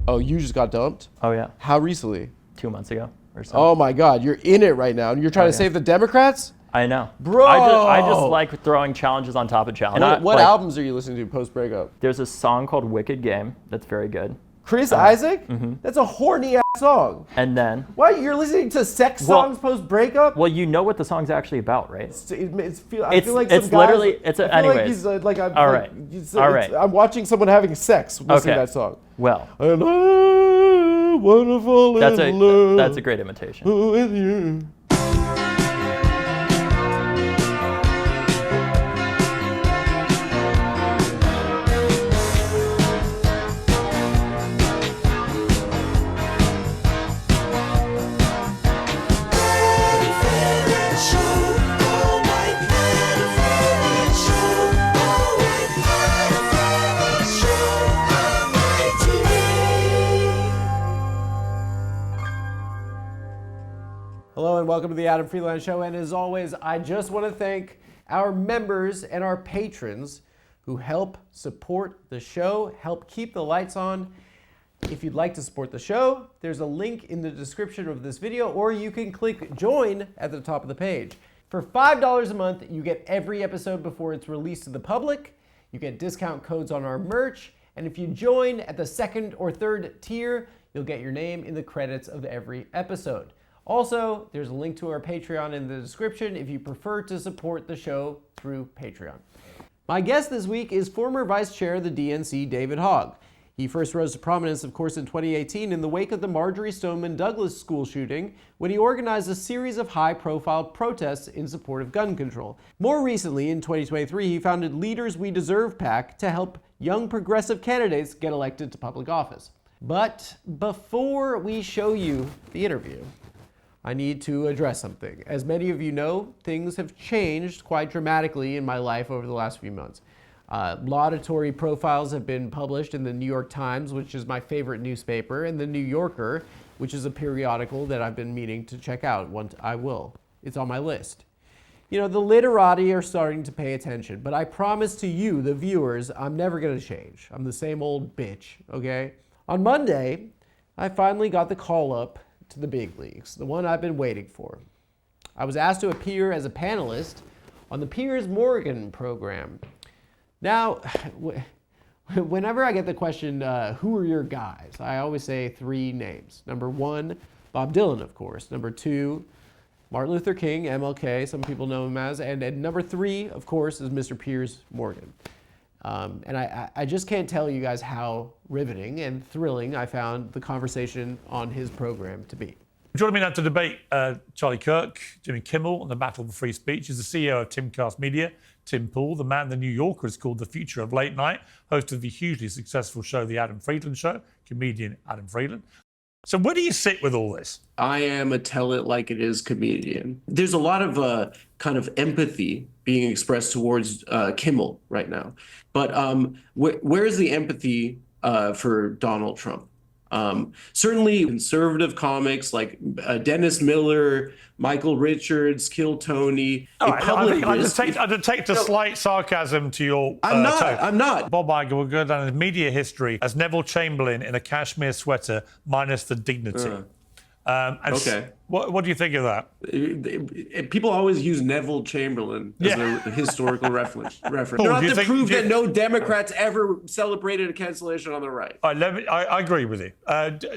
Oh, you just got dumped? Oh, yeah. How recently? 2 months ago or so. Oh my God, you're in it right now, and you're trying to save the Democrats? I know. Bro! I just like throwing challenges on top of challenges. What albums are you listening to post-breakup? There's a song called Wicked Game that's very good. Chris Isaac? Mm-hmm. That's a horny ass song. And then... What? You're listening to sex songs post-breakup? Well, you know what the song's actually about, right? I feel like it's some literally... guys, It's I feel anyways. like I'm, all right. All right. I'm watching someone having sex listening to that song. Well. And I wanna fall in love. That's a great imitation. With you. Hello and welcome to the Adam Friedland Show. And as always, I just want to thank our members and our patrons who help support the show, help keep the lights on. If you'd like to support the show, there's a link in the description of this video, or you can click join at the top of the page. For $5 a month, you get every episode before it's released to the public. You get discount codes on our merch. And if you join at the second or third tier, you'll get your name in the credits of every episode. Also, there's a link to our Patreon in the description if you prefer to support the show through Patreon. My guest this week is former Vice Chair of the DNC, David Hogg. He first rose to prominence, of course, in 2018 in the wake of the Marjory Stoneman Douglas school shooting, when he organized a series of high-profile protests in support of gun control. More recently, in 2023, he founded Leaders We Deserve PAC to help young progressive candidates get elected to public office. But before we show you the interview, I need to address something. As many of you know, things have changed quite dramatically in my life over the last few months. Laudatory profiles have been published in the New York Times, which is my favorite newspaper, and the New Yorker, which is a periodical that I've been meaning to check out. I will. It's on my list. You know, the literati are starting to pay attention, but I promise to you, the viewers, I'm never gonna change. I'm the same old bitch, okay? On Monday, I finally got the call up to the big leagues, the one I've been waiting for. I was asked to appear as a panelist on the Piers Morgan program. Now, whenever I get the question, who are your guys? I always say three names. Number one, Bob Dylan, of course. Number two, Martin Luther King, MLK, some people know him as. And number three, of course, is Mr. Piers Morgan. And I just can't tell you guys how riveting and thrilling I found the conversation on his program to be. Joining me now to debate Charlie Kirk, Jimmy Kimmel on the battle for free speech is the CEO of Timcast Media, Tim Pool, the man the New Yorker has called the future of late night, host of the hugely successful show, The Adam Friedland Show, comedian Adam Friedland. So where do you sit with all this? I am a tell it like it is comedian. There's a lot of kind of empathy being expressed towards Kimmel right now. But where's the empathy for Donald Trump? Certainly conservative comics like Dennis Miller, Michael Richards, Kill Tony. I detect a slight sarcasm to your tone. I'm not. Bob Iger will go down in media history as Neville Chamberlain in a cashmere sweater minus the dignity. Okay. What do you think of that? People always use Neville Chamberlain as a historical reference. Paul, Not to prove that no Democrats ever celebrated a cancellation on the right. I agree with you.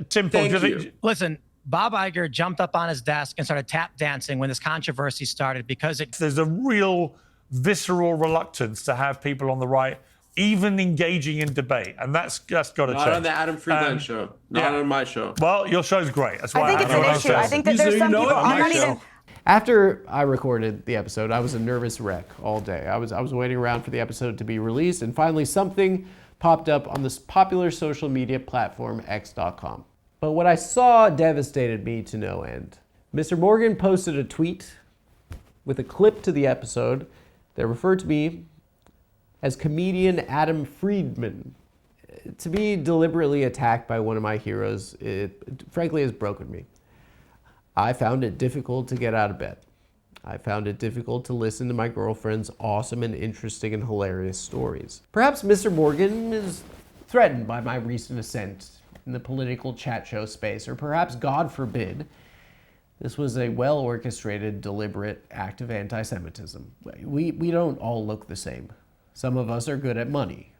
Tim, Paul, do you think... Listen, Bob Iger jumped up on his desk and started tap dancing when this controversy started because There's a real visceral reluctance to have people on the right even engaging in debate, and that's got to change. Not on the Adam Friedland show. Not on my show. Well, your show's great. That's why I think it's an issue. I think that there's some people. I'm not even. After I recorded the episode, I was a nervous wreck all day. I was waiting around for the episode to be released, and finally something popped up on this popular social media platform, X.com. But what I saw devastated me to no end. Mr. Morgan posted a tweet with a clip to the episode that referred to me as comedian Adam Friedman. To be deliberately attacked by one of my heroes, it frankly has broken me. I found it difficult to get out of bed. I found it difficult to listen to my girlfriend's awesome and interesting and hilarious stories. Perhaps Mr. Morgan is threatened by my recent ascent in the political chat show space, or perhaps, God forbid, this was a well-orchestrated, deliberate act of anti-Semitism. We don't all look the same. Some of us are good at money.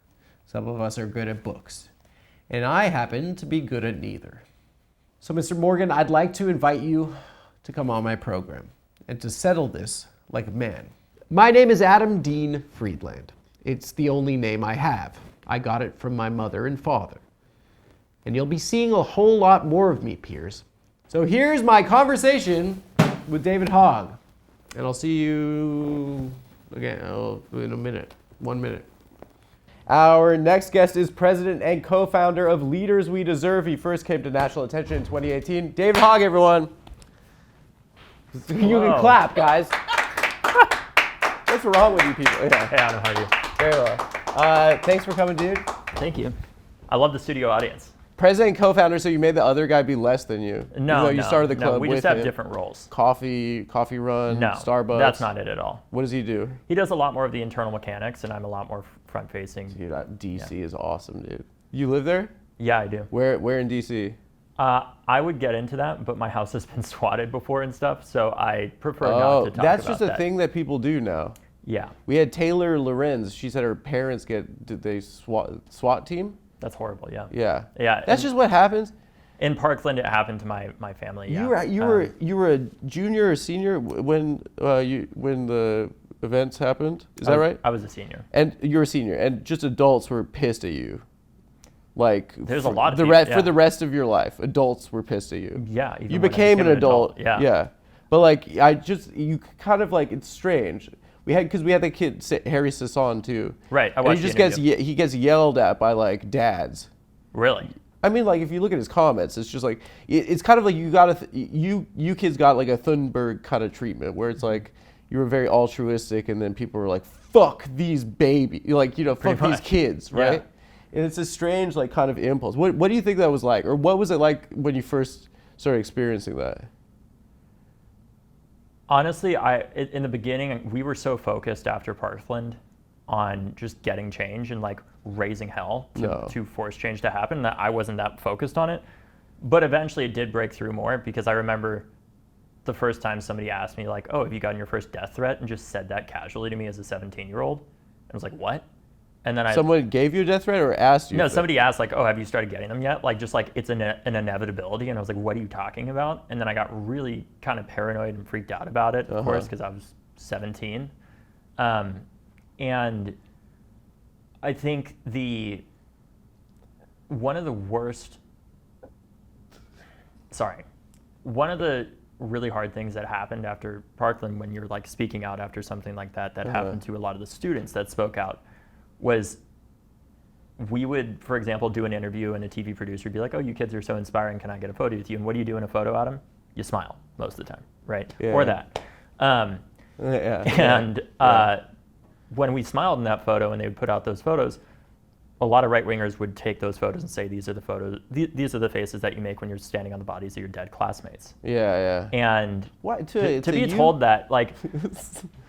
Some of us are good at books. And I happen to be good at neither. So, Mr. Morgan, I'd like to invite you to come on my program and to settle this like a man. My name is Adam Dean Friedland. It's the only name I have. I got it from my mother and father. And you'll be seeing a whole lot more of me, peers. So here's my conversation with David Hogg. And I'll see you again in a minute. 1 minute. Our next guest is president and co-founder of Leaders We Deserve. He first came to national attention in 2018. David Hogg, everyone. You can clap, guys. What's wrong with you people? Yeah. Hey, Adam, how are you? Very well. Thanks for coming, dude. Thank you. I love the studio audience. President and co-founder, so you made the other guy be less than you. No, you started the club we with just have him. different roles. Coffee run, No, Starbucks. that's not it at all. What does he do? He does a lot more of the internal mechanics, and I'm a lot more front-facing. Dude, DC is awesome, dude. You live there? Yeah, I do. Where in DC? I would get into that, but my house has been swatted before and stuff, so I prefer not to talk about that. That's just a thing that people do now. Yeah. We had Taylor Lorenz. She said her parents did they SWAT team? That's horrible, yeah. Yeah. Yeah. That's just what happens. In Parkland, it happened to my family, yeah. You were a junior or senior when the events happened? Is that right? I was a senior. And you're a senior, and just adults were pissed at you. Like there's a lot of for the rest of your life, adults were pissed at you. Yeah, even you when I became an adult. Yeah. But like you kind of like, it's strange. We had the kid Harry Sasson too. Right, I and watched he just the interview. he gets yelled at by like dads. Really? I mean, like if you look at his comments, it's just like it's kind of like you kids got like a Thunberg kind of treatment where it's like you were very altruistic, and then people were like, "Fuck these babies," fuck these kids, right? Yeah. And it's a strange like kind of impulse. What do you think that was like, or what was it like when you first started experiencing that? Honestly, in the beginning, we were so focused after Parkland on just getting change and like raising hell to force change to happen that I wasn't that focused on it. But eventually it did break through more, because I remember the first time somebody asked me like, "Oh, have you gotten your first death threat?" and just said that casually to me as a 17-year-old. And I was like, "What?" And then someone gave you a death threat or asked you? No, somebody asked like, "Oh, have you started getting them yet?" Like just like it's an inevitability. And I was like, "What are you talking about?" And then I got really kind of paranoid and freaked out about it, of course, because I was 17. And I think one of the really hard things that happened after Parkland, when you're like speaking out after something like that happened to a lot of the students that spoke out, was we would, for example, do an interview and a TV producer would be like, "Oh, you kids are so inspiring. Can I get a photo with you?" And what do you do in a photo, Adam? You smile most of the time, right? Yeah. Or that. When we smiled in that photo and they would put out those photos, a lot of right-wingers would take those photos and say, "These are the photos. These are the faces that you make when you're standing on the bodies of your dead classmates." Yeah. And what to be told that, like,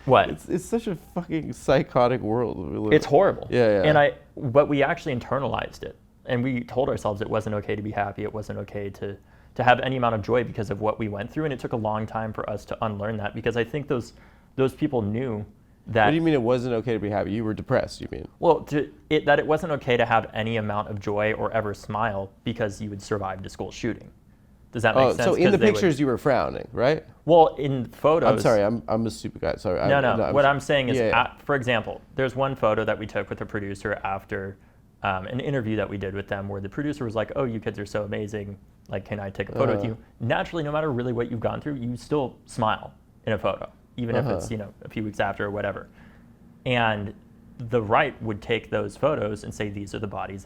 what? It's such a fucking psychotic world. It's horrible. Yeah. But we actually internalized it, and we told ourselves it wasn't okay to be happy. It wasn't okay to have any amount of joy because of what we went through, and it took a long time for us to unlearn that, because I think those people knew that. What do you mean it wasn't okay to be happy? You were depressed, you mean? Well, that it wasn't okay to have any amount of joy or ever smile because you would survive a school shooting. Does that make sense? So in the pictures you were frowning, right? Well, in photos. I'm sorry, I'm a stupid guy. Sorry. No. What I'm saying is, for example, there's one photo that we took with the producer after an interview that we did with them, where the producer was like, "Oh, you kids are so amazing. Like, can I take a photo with you?" Naturally, no matter really what you've gone through, you still smile in a photo, even if it's a few weeks after or whatever. And the right would take those photos and say, "These are the bodies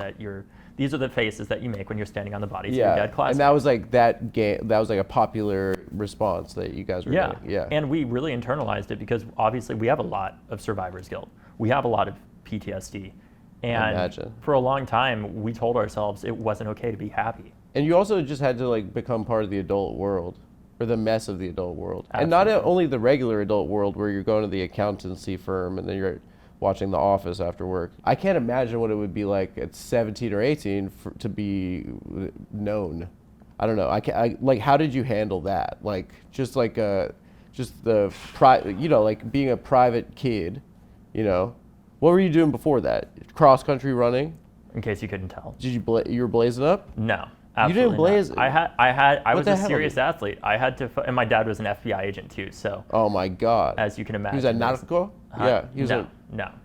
these are the faces that you make when you're standing on the bodies of your dead classmates." And that was like that was like a popular response that you guys were getting. Yeah. And we really internalized it, because obviously we have a lot of survivor's guilt. We have a lot of PTSD. And for a long time, we told ourselves it wasn't okay to be happy. And you also just had to like become part of the adult world, or the mess of the adult world. Absolutely. And not only the regular adult world where you're going to the accountancy firm and then you're watching The Office after work. I can't imagine what it would be like at 17 or 18 to be known. I don't know. Like, how did you handle that? Like, just like like being a private kid, What were you doing before that? Cross country running? In case you couldn't tell. Did you were blazing up? No. You didn't blaze. Not. I was a serious athlete. I had to, and my dad was an FBI agent too. So. Oh my God. As you can imagine. He was at Narco? Yeah. He was no.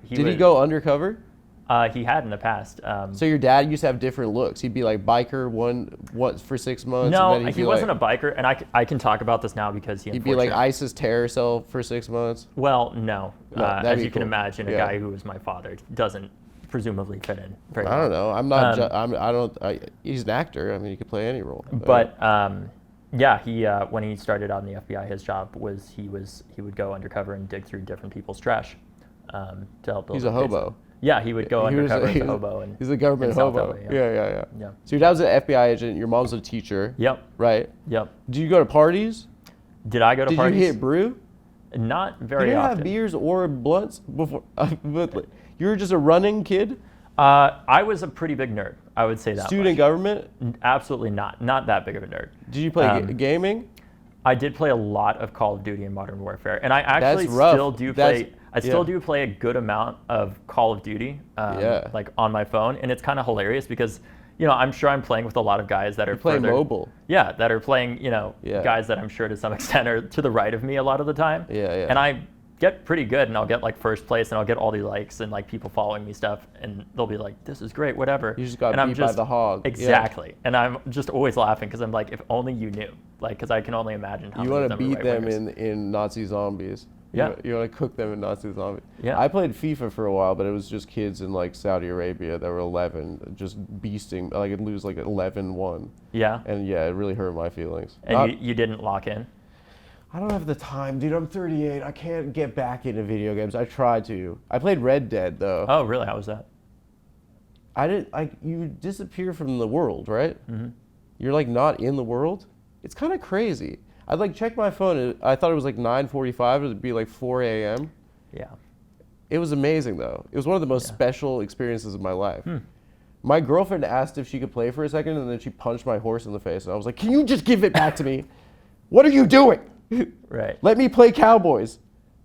Did he go undercover? He had in the past. So your dad used to have different looks. He'd be like biker once for 6 months. No, and then he wasn't a biker, and I can talk about this now because he'd be like ISIS terror cell for 6 months. Well, no. As you can imagine, a Yeah. guy who was my father doesn't presumably fit in very well. I don't know. I'm not. He's an actor. I mean, he could play any role. But yeah, he when he started out in the FBI, his job was he would go undercover and dig through different people's trash to help build. He's a hobo. Basement. Yeah, he would go undercover as a hobo. He's a government hobo. LA, Yeah. So your dad was an FBI agent. Your mom's a teacher. Yep. Right. Yep. Do you go to parties? Did I go to parties? Did you hit brew? Not very you didn't often. have beers or blunts before? You were just a running kid? I was a pretty big nerd. I would say that. Student government? Absolutely not. Not that big of a nerd. Did you play gaming? I did play a lot of Call of Duty and Modern Warfare, and I actually still do play. I still do play a good amount of Call of Duty, like on my phone, and it's kind of hilarious because, I'm sure I'm playing with a lot of guys that are playing mobile. Yeah, that are playing, guys that I'm sure to some extent are to the right of me a lot of the time. Yeah. And I get pretty good, and I'll get like first place, and I'll get all the likes and like people following me stuff, and they'll be like, "This is great, whatever." You just got beat by the Hogg. Exactly, and I'm just always laughing because I'm like, if only you knew, like, because I can only imagine how. You want to beat them in Nazi zombies. Yeah. You want to cook them in Nazi zombies. Yeah. I played FIFA for a while, but it was just kids in like Saudi Arabia that were 11, just beasting. Like I'd lose like 11-1. Yeah. And yeah, it really hurt my feelings. And you didn't lock in? I don't have the time, dude. I'm 38. I can't get back into video games. I tried to. I played Red Dead though. Oh, really? How was that? You disappear from the world, right? Mm-hmm. You're like not in the world. It's kind of crazy. I'd like check my phone. I thought it was like 9:45. It'd be like 4 a.m. Yeah. It was amazing though. It was one of the most special experiences of my life. My girlfriend asked if she could play for a second, and then she punched my horse in the face. And I was like, "Can you just give it back to me? What are you doing? Right. Let me play Cowboys."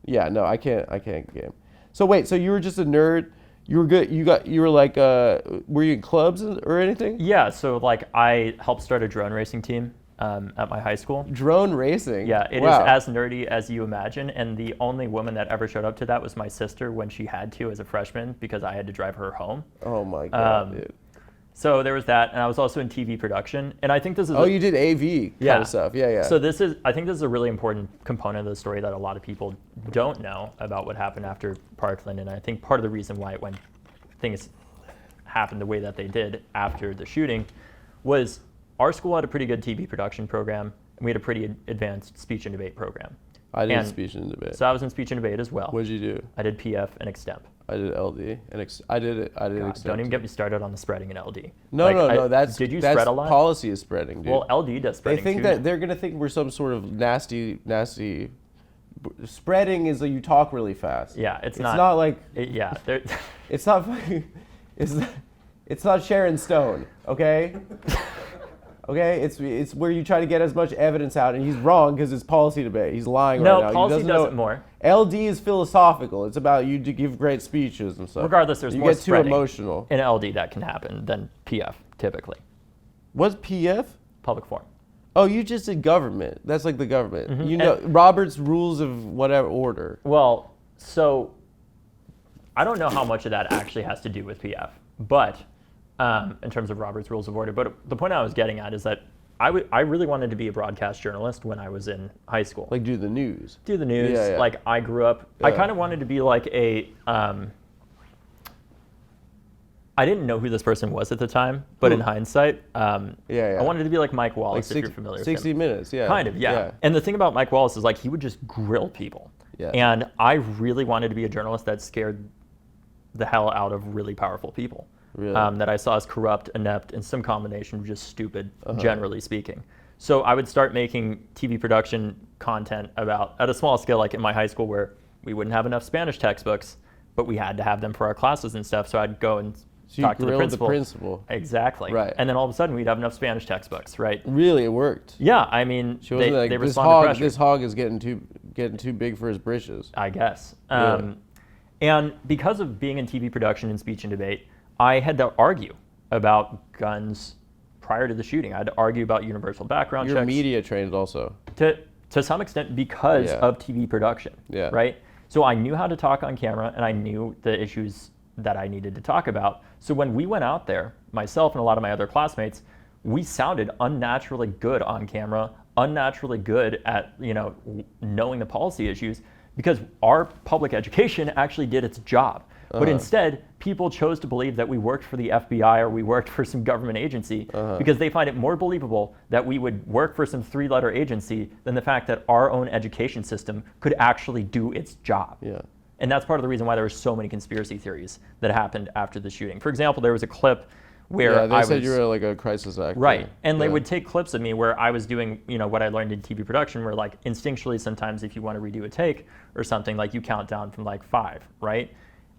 Yeah, no, I can't game. So wait, so you were just a nerd. You were good. You were like, were you in clubs or anything? Yeah. So like, I helped start a drone racing team at my high school. Drone racing? Yeah, it is as nerdy as you imagine. And the only woman that ever showed up to that was my sister when she had to as a freshman because I had to drive her home. Oh my God, dude. So there was that, and I was also in TV production. And I think this is you did AV kind of stuff. Yeah. So I think this is a really important component of the story that a lot of people don't know about what happened after Parkland. And I think part of the reason why things happened the way that they did after the shooting was our school had a pretty good TV production program, and we had a pretty advanced speech and debate program. I did speech and debate. So I was in speech and debate as well. What did you do? I did PF and Extemp. I did LD and I did Extemp. Don't even get me started on the spreading in LD. No. Did you spread a lot? Policy is spreading, dude. Well, LD does spreading They think too. that they're gonna think we're some sort of nasty. Spreading is that you talk really fast. Yeah, it's not like. It's not. It's not Sharon Stone, okay? Okay, it's where you try to get as much evidence out, and he's wrong because it's policy debate. He's lying right now. No, policy does it more. LD is philosophical. It's about you to give great speeches and stuff. Regardless, there's more You get too spreading emotional. in LD that can happen than PF, typically. What's PF? Public forum. Oh, you just did government. That's like the government. Mm-hmm. You know, Robert's Rules of whatever order. Well, so I don't know how much of that actually has to do with PF, but in terms of Robert's Rules of Order. But the point I was getting at is that I really wanted to be a broadcast journalist when I was in high school. Like do the news. Do the news. Yeah. Like I grew up, I kind of wanted to be like a, I didn't know who this person was at the time, but in hindsight, I wanted to be like Mike Wallace, if you're familiar with him. 60 Minutes, yeah. Kind of, yeah. And the thing about Mike Wallace is like he would just grill people. Yeah. And I really wanted to be a journalist that scared the hell out of really powerful people. Really? That I saw as corrupt, inept, and some combination of just stupid, generally speaking. So I would start making TV production content at a small scale, like in my high school where we wouldn't have enough Spanish textbooks, but we had to have them for our classes and stuff. So I'd go and So talk you to the grilled principal. Exactly. Right. And then all of a sudden we'd have enough Spanish textbooks, right? Really, it worked. Yeah, I mean, She wasn't like, they this respond to hog. pressure. This hog is getting too big for his britches. I guess. Yeah. And because of being in TV production and speech and debate, I had to argue about guns prior to the shooting. I had to argue about universal background You're checks. media trained also. To some extent because of TV production, right? So I knew how to talk on camera and I knew the issues that I needed to talk about. So when we went out there, myself and a lot of my other classmates, we sounded unnaturally good on camera, unnaturally good at, knowing the policy issues, because our public education actually did its job. But instead, people chose to believe that we worked for the FBI or we worked for some government agency because they find it more believable that we would work for some three-letter agency than the fact that our own education system could actually do its job. Yeah. And that's part of the reason why there were so many conspiracy theories that happened after the shooting. For example, there was a clip where they said you were like a crisis actor. Right. And they would take clips of me where I was doing, what I learned in TV production, where like instinctually sometimes if you want to redo a take or something, like you count down from like 5, right?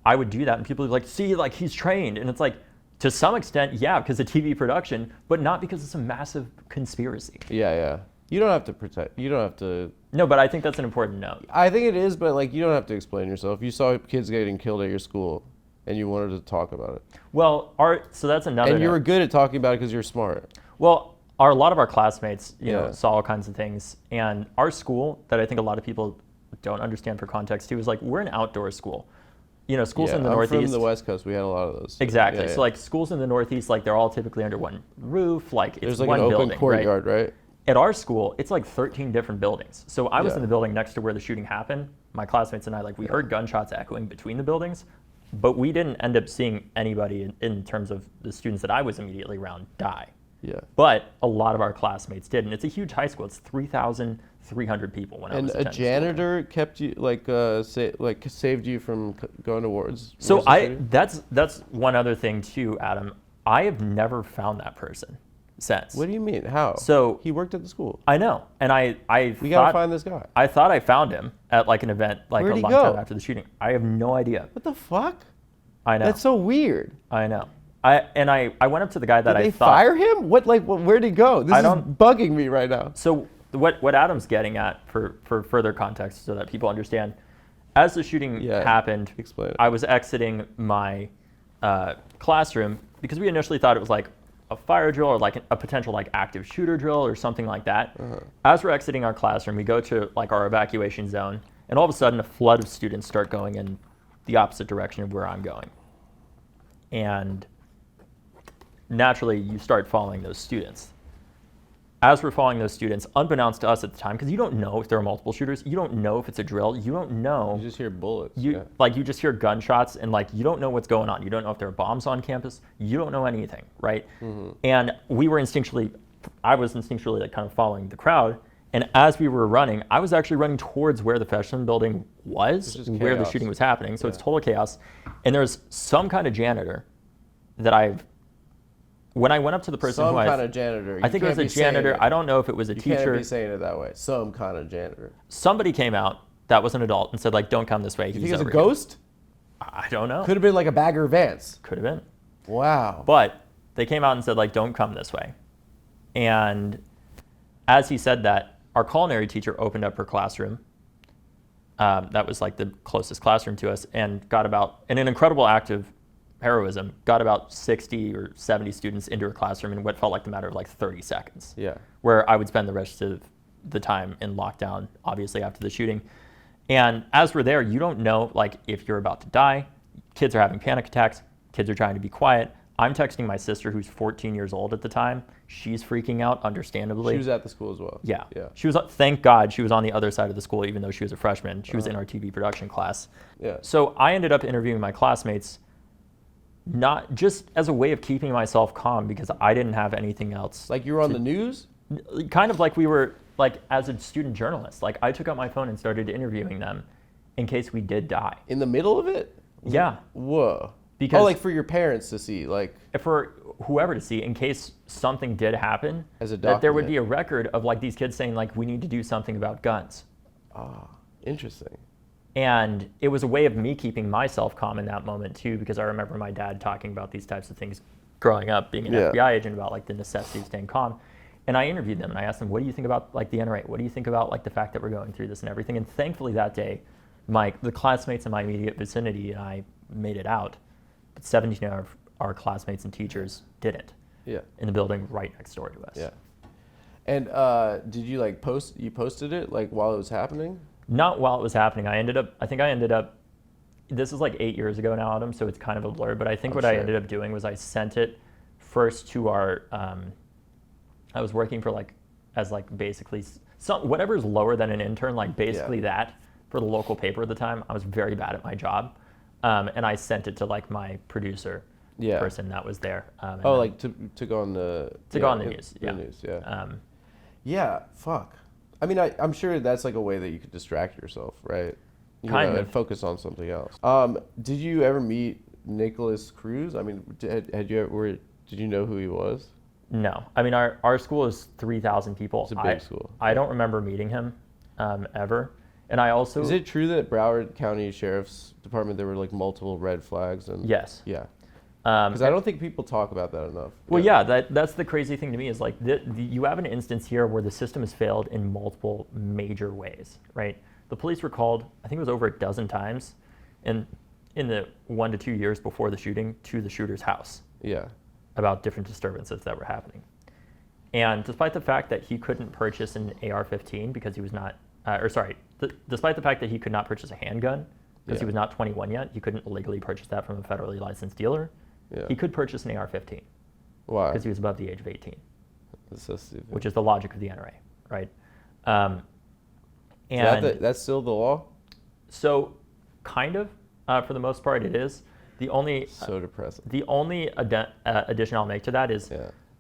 I would do that and people would be like, see, like he's trained. And it's like, to some extent, yeah, because of TV production, but not because it's a massive conspiracy. Yeah. You don't have to protect. You don't have to. No, but I think that's an important note. I think it is, but like you don't have to explain yourself. You saw kids getting killed at your school, and you wanted to talk about it. Well, so that's another. And you note. were good at talking about it because you're smart. Well, a lot of our classmates, saw all kinds of things, and our school that I think a lot of people don't understand for context too is like we're an outdoor school. Schools in the Northeast. I'm from the West Coast. We had a lot of those. Exactly. Yeah, so like schools in the Northeast, like they're all typically under one roof. Like it's there's like one an open building, courtyard, right? At our school, it's like 13 different buildings. So I was in the building next to where the shooting happened. My classmates and I, we heard gunshots echoing between the buildings, but we didn't end up seeing anybody in terms of the students that I was immediately around die. Yeah. But a lot of our classmates did, and it's a huge high school. It's 3,300 people when I was attending school. And a janitor kept you saved you from going to wards. So that's one other thing too, Adam. I have never found that person since. What do you mean? How? So he worked at the school. I know, and we gotta find this guy. I thought I found him at like an event Where'd a he long go? time after the shooting. I have no idea. What the fuck? I know. That's so weird. I know. I went up to the guy that Did they thought. fire him? Where'd he go? This is bugging me right now. So what Adam's getting at for further context so that people understand, as the shooting happened, explain it. I was exiting my classroom because we initially thought it was like a fire drill or like a potential like active shooter drill or something like that. As we're exiting our classroom, we go to like our evacuation zone, and all of a sudden a flood of students start going in the opposite direction of where I'm going. And naturally, you start following those students. As we're following those students, unbeknownst to us at the time, because you don't know if there are multiple shooters, you don't know if it's a drill, you don't know. You just hear bullets. You just hear gunshots, and like you don't know what's going on. You don't know if there are bombs on campus. You don't know anything, right? And I was instinctually like kind of following the crowd. And as we were running, I was actually running towards where the freshman building was, where the shooting was happening. So it's total chaos. And there's some kind of janitor that when I went up to the person some kind of janitor. I think it was a janitor. I don't know if it was a teacher. You can't be saying it that way. Some kind of janitor. Somebody came out that was an adult and said, like, don't come this way. You think it was a ghost? I don't know. Could have been like a Bagger Vance. Could have been. Wow. But they came out and said, like, don't come this way. And as he said that, our culinary teacher opened up her classroom. That was like the closest classroom to us, and in an incredible act of heroism, got about 60 or 70 students into her classroom in what felt like the matter of like 30 seconds. Yeah. Where I would spend the rest of the time in lockdown, obviously after the shooting. And as we're there, you don't know like if you're about to die. Kids are having panic attacks. Kids are trying to be quiet. I'm texting my sister, who's 14 years old at the time. She's freaking out, understandably. She was at the school as well. Yeah. She was. Thank God she was on the other side of the school, even though she was a freshman. She was in our TV production class. Yeah. So I ended up interviewing my classmates, not just as a way of keeping myself calm because I didn't have anything else. Like you were on the news? Kind of like we were, like as a student journalist. Like I took out my phone and started interviewing them in case we did die. In the middle of it? Yeah. Whoa. Because like for your parents to see, like for whoever to see, in case something did happen, as a that there would be a record of like these kids saying like we need to do something about guns. Ah, interesting. And it was a way of me keeping myself calm in that moment too, because I remember my dad talking about these types of things growing up, being an FBI agent, about like the necessity of staying calm. And I interviewed them and I asked them, what do you think about like the NRA? What do you think about like the fact that we're going through this and everything? And thankfully that day, the classmates in my immediate vicinity and I made it out, but 17 of our classmates and teachers didn't. Yeah. In the building right next door to us. Yeah. And did you like you posted it like while it was happening? Not while it was happening. I think I ended up, this is like 8 years ago now, Adam, so it's kind of a blur, but I think I ended up doing was I sent it first to our, I was working for like, as like basically, whatever's lower than an intern, like basically that for the local paper at the time. I was very bad at my job. And I sent it to like my producer person that was there. Like to go on the... To go on the news, The news, yeah, fuck. I mean, I'm sure that's like a way that you could distract yourself, right? Kind of. And focus on something else. Did you ever meet Nicholas Cruz? I mean, did you know who he was? No. I mean, our school is 3,000 people. It's a big school. I don't remember meeting him ever. And I also... Is it true that Broward County Sheriff's Department, there were like multiple red flags? And yes. Yeah. Because I don't think people talk about that enough. Well, that's the crazy thing to me is like you have an instance here where the system has failed in multiple major ways, right? The police were called, I think it was over a dozen times, in the 1 to 2 years before the shooting to the shooter's house. Yeah. About different disturbances that were happening. And despite the fact that he couldn't purchase an AR-15 because he was not, despite the fact that he could not purchase a handgun because he was not 21 yet, he couldn't legally purchase that from a federally licensed dealer. Yeah. He could purchase an AR-15. Why? Because he was above the age of 18. That's so stupid. Which is the logic of the NRA, right? And that's still the law? So, kind of, for the most part, it is. The only so depressing. The only addition I'll make to that is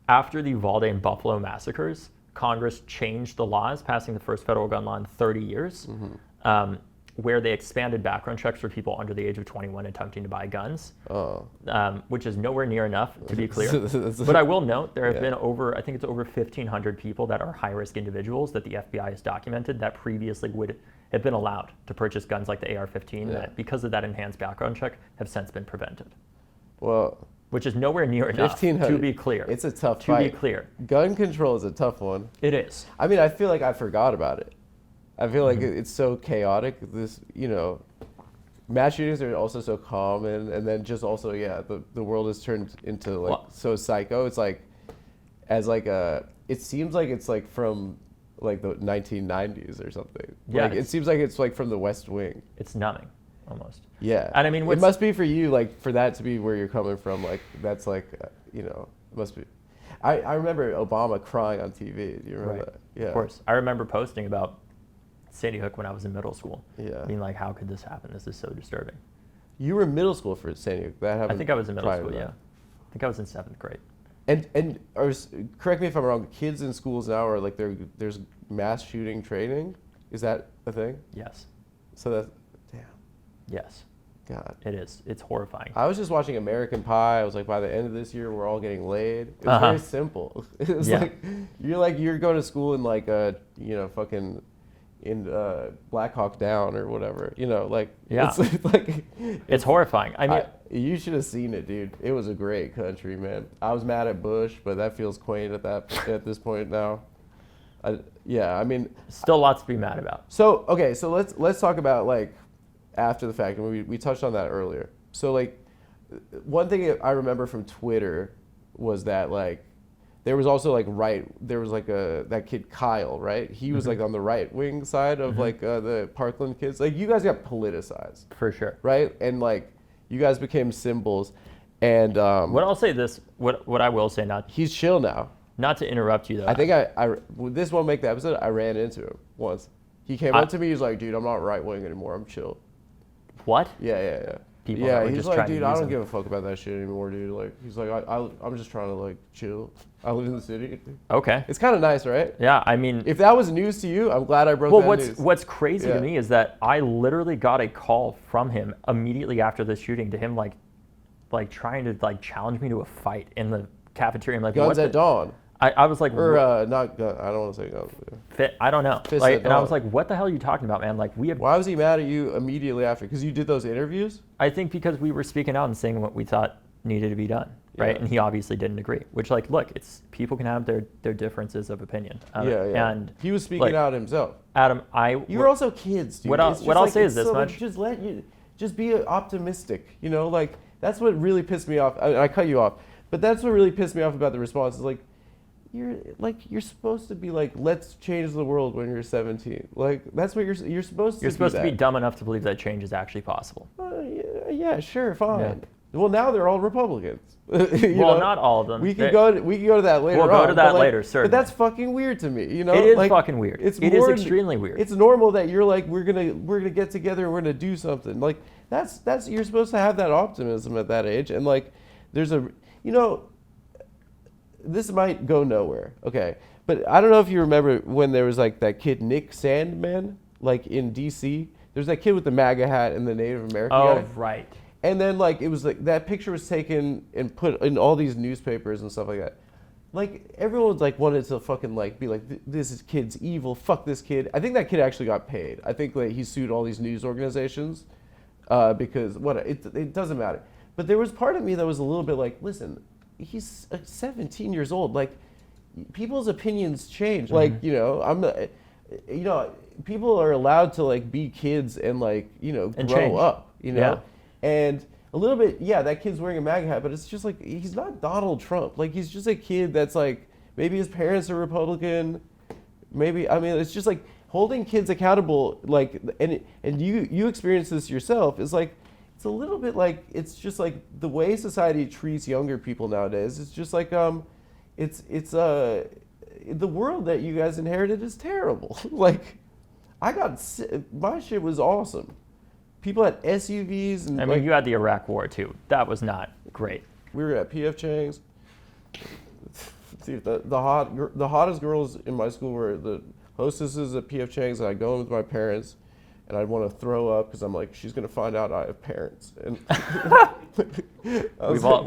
after the Uvalde and Buffalo massacres, Congress changed the laws, passing the first federal gun law in 30 years. Where they expanded background checks for people under the age of 21 attempting to buy guns, which is nowhere near enough, to be clear. But I will note there have been I think it's over 1,500 people that are high-risk individuals that the FBI has documented that previously would have been allowed to purchase guns like the AR-15 that, because of that enhanced background check, have since been prevented. Well, which is nowhere near enough, to be clear. It's a tough fight. To be clear. Gun control is a tough one. It is. I mean, I feel like I forgot about it. I feel like it's so chaotic. This, mass shootings are also so common, and then just also, the world has turned into like so psycho. It's like, it seems like it's like from like the 1990s or something. Yeah. Like, it seems like it's like from the West Wing. It's numbing, almost. Yeah. And I mean, it must be for you, like for that to be where you're coming from. Like that's like, it must be. I remember Obama crying on TV. Do you remember that? Yeah. Of course. I remember posting about Sandy Hook when I was in middle school. Yeah. Being like, how could this happen? This is so disturbing. You were in middle school for Sandy Hook. That happened. I think I was in middle school, yeah. I think I was in 7th grade. And correct me if I'm wrong, kids in schools now are like there's mass shooting training? Is that a thing? Yes. So that's, damn. Yes. God. It is. It's horrifying. I was just watching American Pie. I was like, by the end of this year, we're all getting laid. It was very simple. It was like you're going to school in like a, fucking in Black Hawk Down or whatever, it's like it's horrifying. I mean, you should have seen it, dude. It was a great country, man. I was mad at Bush, but that feels quaint at this point now. I mean, still lots to be mad about. So okay, so let's talk about like after the fact, and we touched on that earlier. So like one thing I remember from Twitter was that like there was also like that kid Kyle, right? He was like on the right wing side of like the Parkland kids. Like you guys got politicized. For sure. Right? And like you guys became symbols. And what I'll say this, what I will say, he's chill now. Not to interrupt you though. I think this won't make the episode. I ran into him once. He came up to me. He was like, "Dude, I'm not right wing anymore. I'm chill." What? Yeah. People that were he's just like, trying dude, to I use don't him. give a fuck about that shit anymore, dude. Like, he's like, I'm just trying to like chill. I live in the city. Okay. It's kind of nice, right? Yeah, I mean, if that was news to you, I'm glad I broke that news. What's crazy to me is that I literally got a call from him immediately after the shooting to him like trying to like challenge me to a fight in the cafeteria. I'm like, Guns at dawn. I was like, not gun. I don't want to say gun. I don't know. Fist Like, at and I dog. was like, what the hell are you talking about, man? Like, we have. Why was he mad at you immediately after? Because you did those interviews? I think because we were speaking out and saying what we thought needed to be done, right? Yeah. And he obviously didn't agree. Which, like, look, it's people can have their differences of opinion. Yeah. And he was speaking like, out himself. Adam, You were also kids, dude. What I'll- It's just what I'll like, say it's is this so, like, much. just be optimistic. You know, like that's what really pissed me off. I cut you off, but that's what really pissed me off about the response. Is like, you're supposed to be like, let's change the world when you're 17. Like that's what you're supposed to. You're supposed to be that. dumb enough to believe that change is actually possible. Yeah, sure, fine. Yeah. Well, now they're all Republicans. Well, not all of them. We can go to that later. We'll go to that later, But certainly. that's fucking weird to me. You know, It is like, fucking weird. It is extremely weird. It's normal that you're like, we're gonna get together and we're gonna do something. Like that's you're supposed to have that optimism at that age. And like, there's this might go nowhere. Okay, but I don't know if you remember when there was like that kid Nick Sandman, like in DC. There's that kid with the MAGA hat and the Native American guy. Right. And then like it was like that picture was taken and put in all these newspapers and stuff like that. Like everyone's like wanted to fucking like be like, this kid's evil. Fuck this kid. I think that kid actually got paid. I think like he sued all these news organizations because it doesn't matter. But there was part of me that was a little bit like, listen, he's 17 years old. Like people's opinions change. Like people are allowed to like be kids and like And grow change. up. Yeah. And a little bit, that kid's wearing a MAGA hat, but it's just like, he's not Donald Trump. Like, he's just a kid that's like, maybe his parents are Republican. It's just like holding kids accountable, like, and you experience this yourself, is like, it's a little bit like, it's just like the way society treats younger people nowadays. It's just like, the world that you guys inherited is terrible. Like, my shit was awesome. People had SUVs and you had the Iraq War too. That was not great. We were at PF Chang's. Dude, the hottest girls in my school were the hostesses at PF Chang's, and I'd go in with my parents, and I'd want to throw up because I'm like, she's gonna find out I have parents, and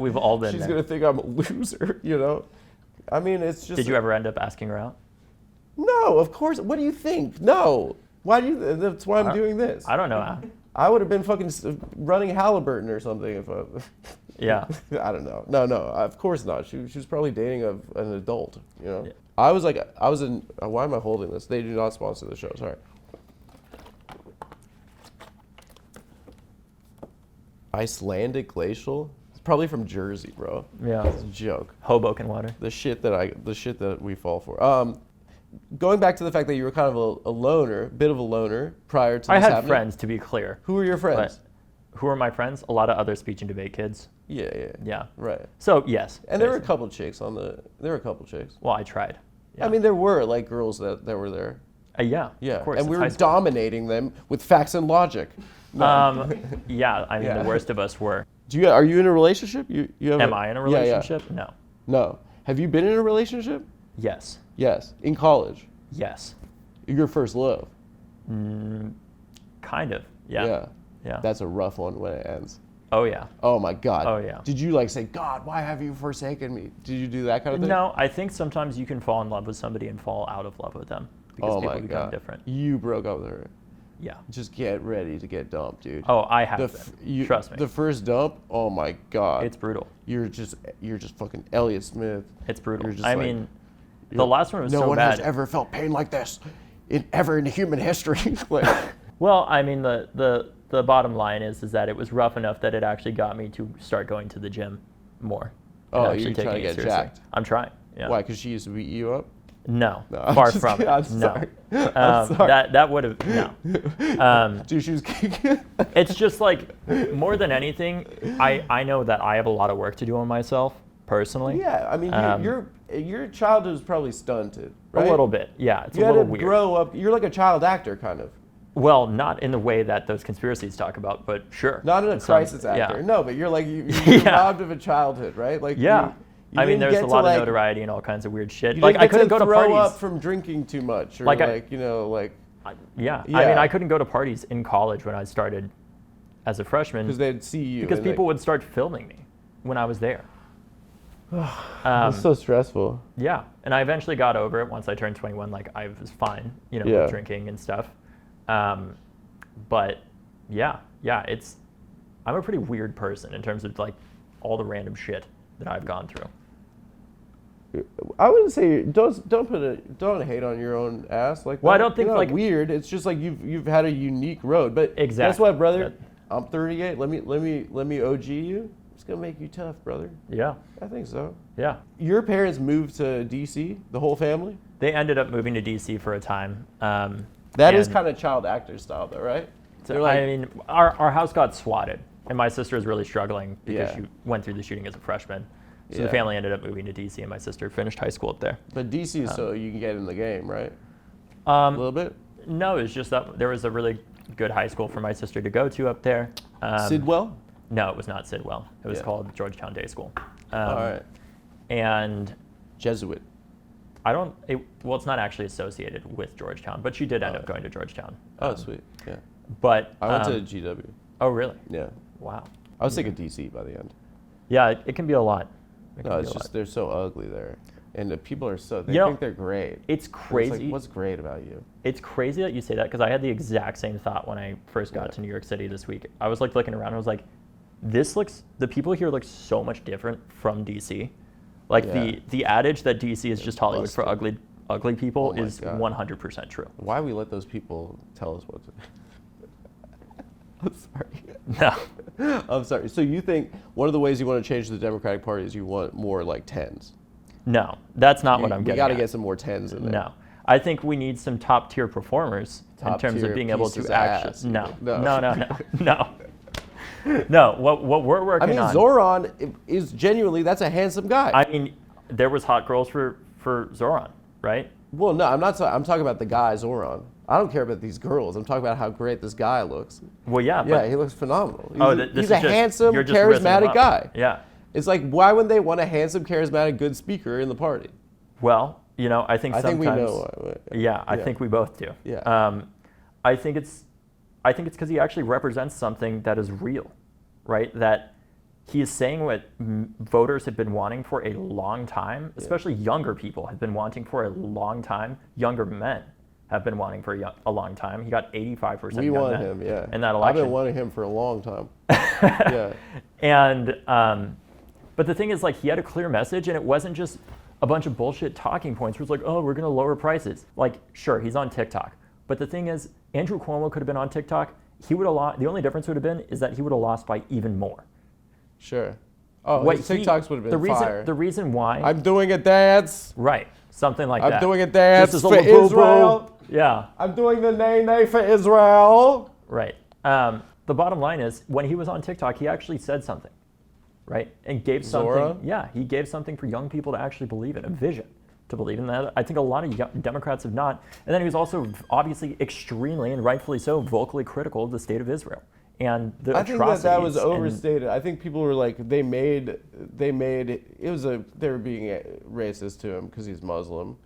We've all been she's there. gonna think I'm a loser, I mean, it's just. Did you ever end up asking her out? No, of course. What do you think? No. Why do you? That's why I'm doing this. I don't know. I would have been fucking running Halliburton or something if I. Yeah. I don't know. No, of course not. She was probably dating an adult, Yeah. Why am I holding this? They do not sponsor the show, sorry. Icelandic glacial? It's probably from Jersey, bro. Yeah. It's a joke. Hoboken water. The shit that we fall for. Going back to the fact that you were kind of a bit of a loner prior to this I had happening. friends, to be clear. Who were your friends? Who are my friends? A lot of other speech and debate kids. Yeah. Right. So yes. And there were a couple chicks Well, I tried. Yeah. I mean, there were like girls that were there. Yeah. Yeah. Of course. And we it's were high school. dominating them with facts and logic. Yeah. I mean, the worst of us were. Are you in a relationship? Am I in a relationship? Yeah. No. No. Have you been in a relationship? Yes. Yes. In college. Yes. Your first love. Kind of. Yeah. Yeah. That's a rough one when it ends. Oh yeah. Oh my God. Oh yeah. Did you like say, God, why have you forsaken me? Did you do that kind of thing? No, I think sometimes you can fall in love with somebody and fall out of love with them because Oh people my become God. different. You broke up with her. Yeah. Just get ready to get dumped, dude. Oh, I have been. Trust me. The first dump, oh my God. It's brutal. You're just fucking Elliott Smith. It's brutal. You're just I like- mean, the last one was No so one bad. has ever felt pain like this ever in human history. Like, Well, I mean, the bottom line is that it was rough enough that it actually got me to start going to the gym more. and Oh, actually you're trying taking to it get seriously. jacked. I'm trying. Yeah. why? Because she used to beat you up? No, I'm far just from kidding. it. I'm No. sorry. I'm sorry. That would have no. Dude, she was kicking. It's just like more than anything, I know that I have a lot of work to do on myself personally. Yeah, I mean, your childhood was probably stunted, right? A little bit. Yeah, it's You a had little to weird. grow up. You're like a child actor, kind of. Well, not in the way that those conspiracies talk about, but sure. Not in a some- crisis actor. Yeah. No, but you're like you're Yeah. robbed of a childhood, right? Like Yeah. you I mean, didn't there's get a to, lot like, of notoriety and all kinds of weird shit. You Like didn't I get couldn't go to throw parties. up from drinking too much, or Like, yeah. I mean, I couldn't go to parties in college when I started as a freshman because they'd see you. because and people would start filming me when I was there. It's so stressful. Yeah, and I eventually got over it once I turned 21. Like I was fine, with drinking and stuff. But yeah, I'm a pretty weird person in terms of like all the random shit that I've gone through. I wouldn't say don't hate on your own ass like that. Well, I don't think you're not like weird. It's just like you've had a unique road. But exactly. Guess what, brother? I'm 38. Let me OG you. It's gonna make you tough, brother. Yeah. I think so. Yeah. Your parents moved to DC, the whole family? They ended up moving to DC for a time. That is kind of child actor style, though, right? So, I mean, our house got swatted, and my sister is really struggling because she went through the shooting as a freshman. So the family ended up moving to DC, and my sister finished high school up there. But DC is so you can get in the game, right? A little bit? No, it's just that there was a really good high school for my sister to go to up there. Sidwell? No, it was not Sidwell. It was called Georgetown Day School. All right. And Jesuit. It's not actually associated with Georgetown, but she did end up going to Georgetown. Oh, sweet. Yeah. But I went to GW. Oh, really? Yeah. Wow. I was thinking DC by the end. Yeah, it can be a lot. It's just they're so ugly there, and the people are they think they're great. It's crazy. It's like, what's great about you? It's crazy that you say that because I had the exact same thought when I first got to New York City this week. I was like looking around, and I was like, the people here look so much different from DC. Like the adage that DC is just Hollywood for ugly people is 100% true. Why we let those people tell us what to do? I'm sorry. No. I'm sorry. So you think one of the ways you want to change the Democratic Party is you want more like 10s? No, that's not what I'm getting at. We got to at. get some more 10s in there. No. I think we need some top tier performers in terms of being able to actually. No. No, what we're working on. I mean, Zohran is genuinely, that's a handsome guy. I mean, there was hot girls for Zohran, right? Well, no, I'm talking about the guy, Zohran. I don't care about these girls. I'm talking about how great this guy looks. Well, yeah. Yeah, he looks phenomenal. He's a handsome, charismatic guy. Yeah. It's like, why wouldn't they want a handsome, charismatic, good speaker in the party? Well, I think sometimes. I think we know. Yeah, I think we both do. Yeah. I think it's because he actually represents something that is real, right? That he is saying what voters have been wanting for a long time, especially younger people have been wanting for a long time. Younger men have been wanting for a long time. He got 85% We wanted him, in that election. I've been wanting him for a long time. Yeah. And but the thing is, like, he had a clear message, and it wasn't just a bunch of bullshit talking points where it's like, oh, we're going to lower prices. Like, sure, he's on TikTok. But the thing is, Andrew Cuomo could have been on TikTok. He would have lost. The only difference would have been is that he would have lost by even more. Sure. Oh, his TikToks would have been fire. The reason why. I'm doing a dance. Right. Something like that. I'm doing a dance for Israel. Yeah. I'm doing the nay for Israel. Right. The bottom line is, when he was on TikTok, he actually said something, right? And gave something. Zohran? Yeah, he gave something for young people to actually believe in, a vision to believe in that. I think a lot of Democrats have not. And then he was also obviously extremely, and rightfully so, vocally critical of the state of Israel. And the atrocities. I think that was overstated. I think people were like, they were being racist to him because he's Muslim.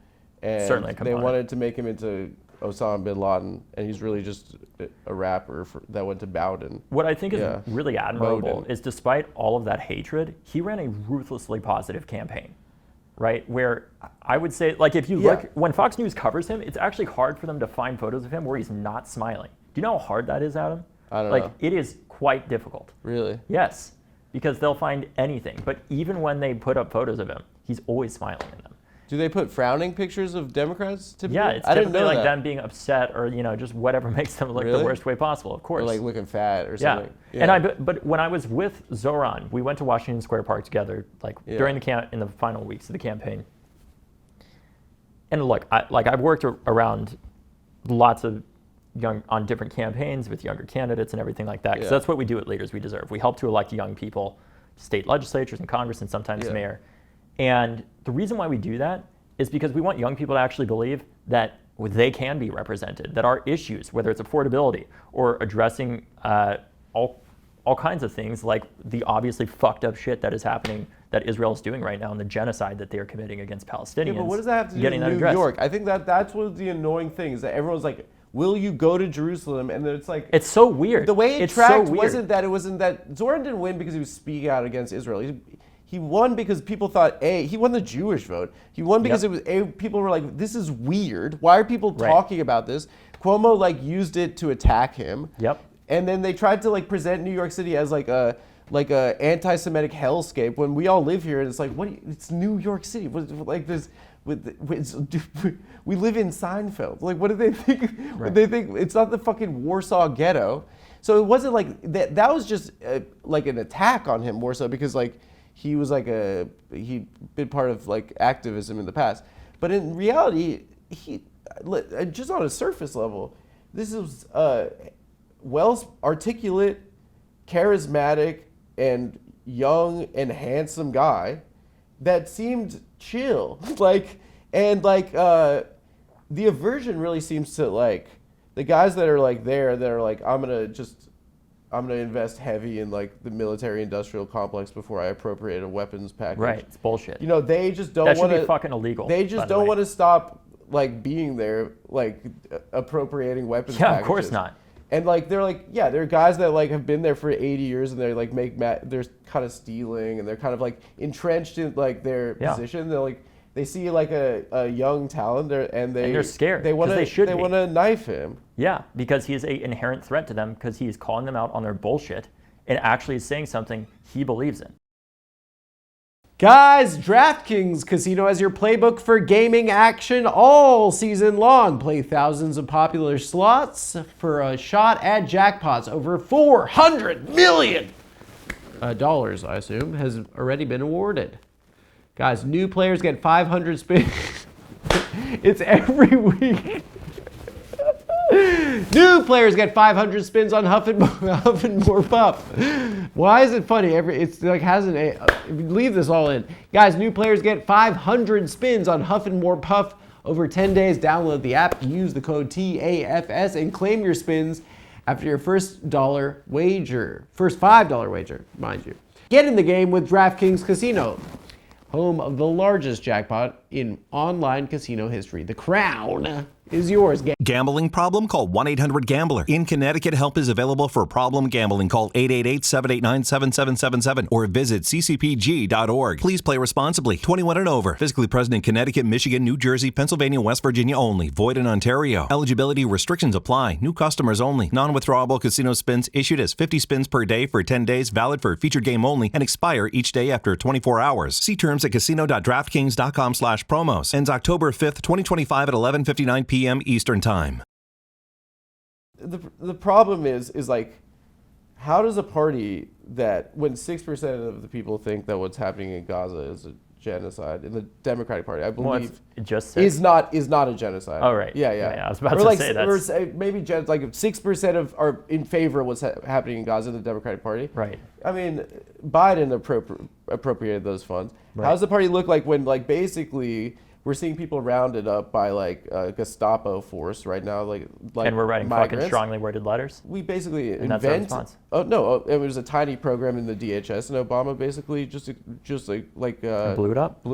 And certainly they wanted to make him into Osama bin Laden, and he's really just a rapper that went to Bowden. What I think is really admirable is, despite all of that hatred, he ran a ruthlessly positive campaign, right? Where I would say, like, if you look, when Fox News covers him, it's actually hard for them to find photos of him where he's not smiling. Do you know how hard that is, Adam? I don't know. It is quite difficult. Really? Yes, because they'll find anything. But even when they put up photos of him, he's always smiling in them. Do they put frowning pictures of Democrats typically? Yeah, it's typically like them being upset or just whatever makes them look the worst way possible, of course. Or like looking fat or something. Yeah. And but when I was with Zohran, we went to Washington Square Park together, during in the final weeks of the campaign. And look, I've worked around lots of on different campaigns with younger candidates and everything like that, because that's what we do at Leaders We Deserve. We help to elect young people, state legislatures and Congress, and sometimes mayor. And the reason why we do that is because we want young people to actually believe that they can be represented, that our issues, whether it's affordability or addressing all kinds of things like the obviously fucked up shit that is happening, that Israel is doing right now, and the genocide that they are committing against Palestinians. Yeah, but what does that have to do with New York? I think that's what the annoying thing is, that everyone's like, will you go to Jerusalem? And then it's like... It's so weird. The way it tracked wasn't that Zohran didn't win because he was speaking out against Israel. He won because people thought, he won the Jewish vote. He won because people were like, this is weird. Why are people talking about this? Cuomo like used it to attack him. Yep. And then they tried to like present New York City as like a anti-Semitic hellscape when we all live here, and it's like, it's New York City. Like this, we live in Seinfeld. Like, what do they think? Right. They think it's not the fucking Warsaw Ghetto. So it wasn't like that. That was just like an attack on him more so because like he was like he'd been part of like activism in the past. But in reality, he just on a surface level, this is well articulate, charismatic, and young and handsome guy that seemed chill. The aversion really seems to like the guys that are like that are like, I'm gonna invest heavy in like the military industrial complex before I appropriate a weapons package. Right, it's bullshit. You know, they just don't that want to. That should be fucking illegal. They just don't want to stop like being there, like appropriating weapons packages. Of course not. And like they're like, yeah, they're guys that like have been there for 80 years and they're like they're kind of stealing and they're kind of like entrenched in like their position. They're like they see like a young talent and they're scared. They want to knife him. Yeah, because he is an inherent threat to them because he's calling them out on their bullshit and actually is saying something he believes in. Guys, DraftKings Casino has your playbook for gaming action all season long. Play thousands of popular slots for a shot at jackpots. Over $400 million, I assume, has already been awarded. Guys, new players get 500 spins. It's every week. New players get 500 spins on Huff and More Puff. Why is it funny? It's like leave this all in. Guys, new players get 500 spins on Huff and More Puff over 10 days. Download the app, use the code TAFS, and claim your spins after your first $5 wager, mind you. Get in the game with DraftKings Casino, home of the largest jackpot in online casino history. The crown is yours. Gambling problem? Call 1-800-GAMBLER. In Connecticut, help is available for problem gambling. Call 888-789-7777 or visit ccpg.org. Please play responsibly. 21 and over. Physically present in Connecticut, Michigan, New Jersey, Pennsylvania, West Virginia only. Void in Ontario. Eligibility restrictions apply. New customers only. Non-withdrawable casino spins issued as 50 spins per day for 10 days, valid for featured game only, and expire each day after 24 hours. See terms at casino.draftkings.com/promos. Ends October 5th, 2025 at 11:59 p.m. Eastern Time. The problem is like, how does a party that when 6% of the people think that what's happening in Gaza is a genocide in the Democratic Party, I believe, is not a genocide. Oh right. Yeah. I was about to say that. Or maybe like 6% are in favor of what's happening in Gaza in the Democratic Party. Right. I mean, Biden appropriated those funds. Right. How does the party look like when like basically we're seeing people rounded up by like Gestapo force right now, like and we're writing migrants. fucking strongly worded letters. We basically and that's our response. Oh no, it was a tiny program in the DHS, and Obama basically just blew it up.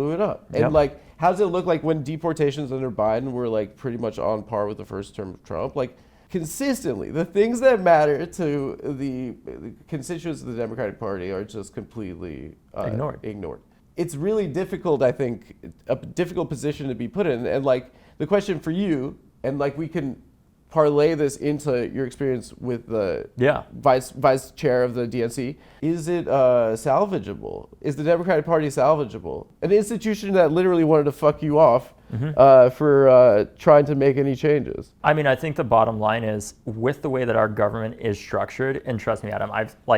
And like, how does it look like when deportations under Biden were like pretty much on par with the first term of Trump? Like consistently, the things that matter to the constituents of the Democratic Party are just completely ignored. It's really difficult, I think, a difficult position to be put in. And like the question for you, and like we can parlay this into your experience with the vice chair of the DNC, is it salvageable? Is the Democratic Party salvageable? An institution that literally wanted to fuck you off for trying to make any changes. I mean, I think the bottom line is with the way that our government is structured, and trust me, Adam,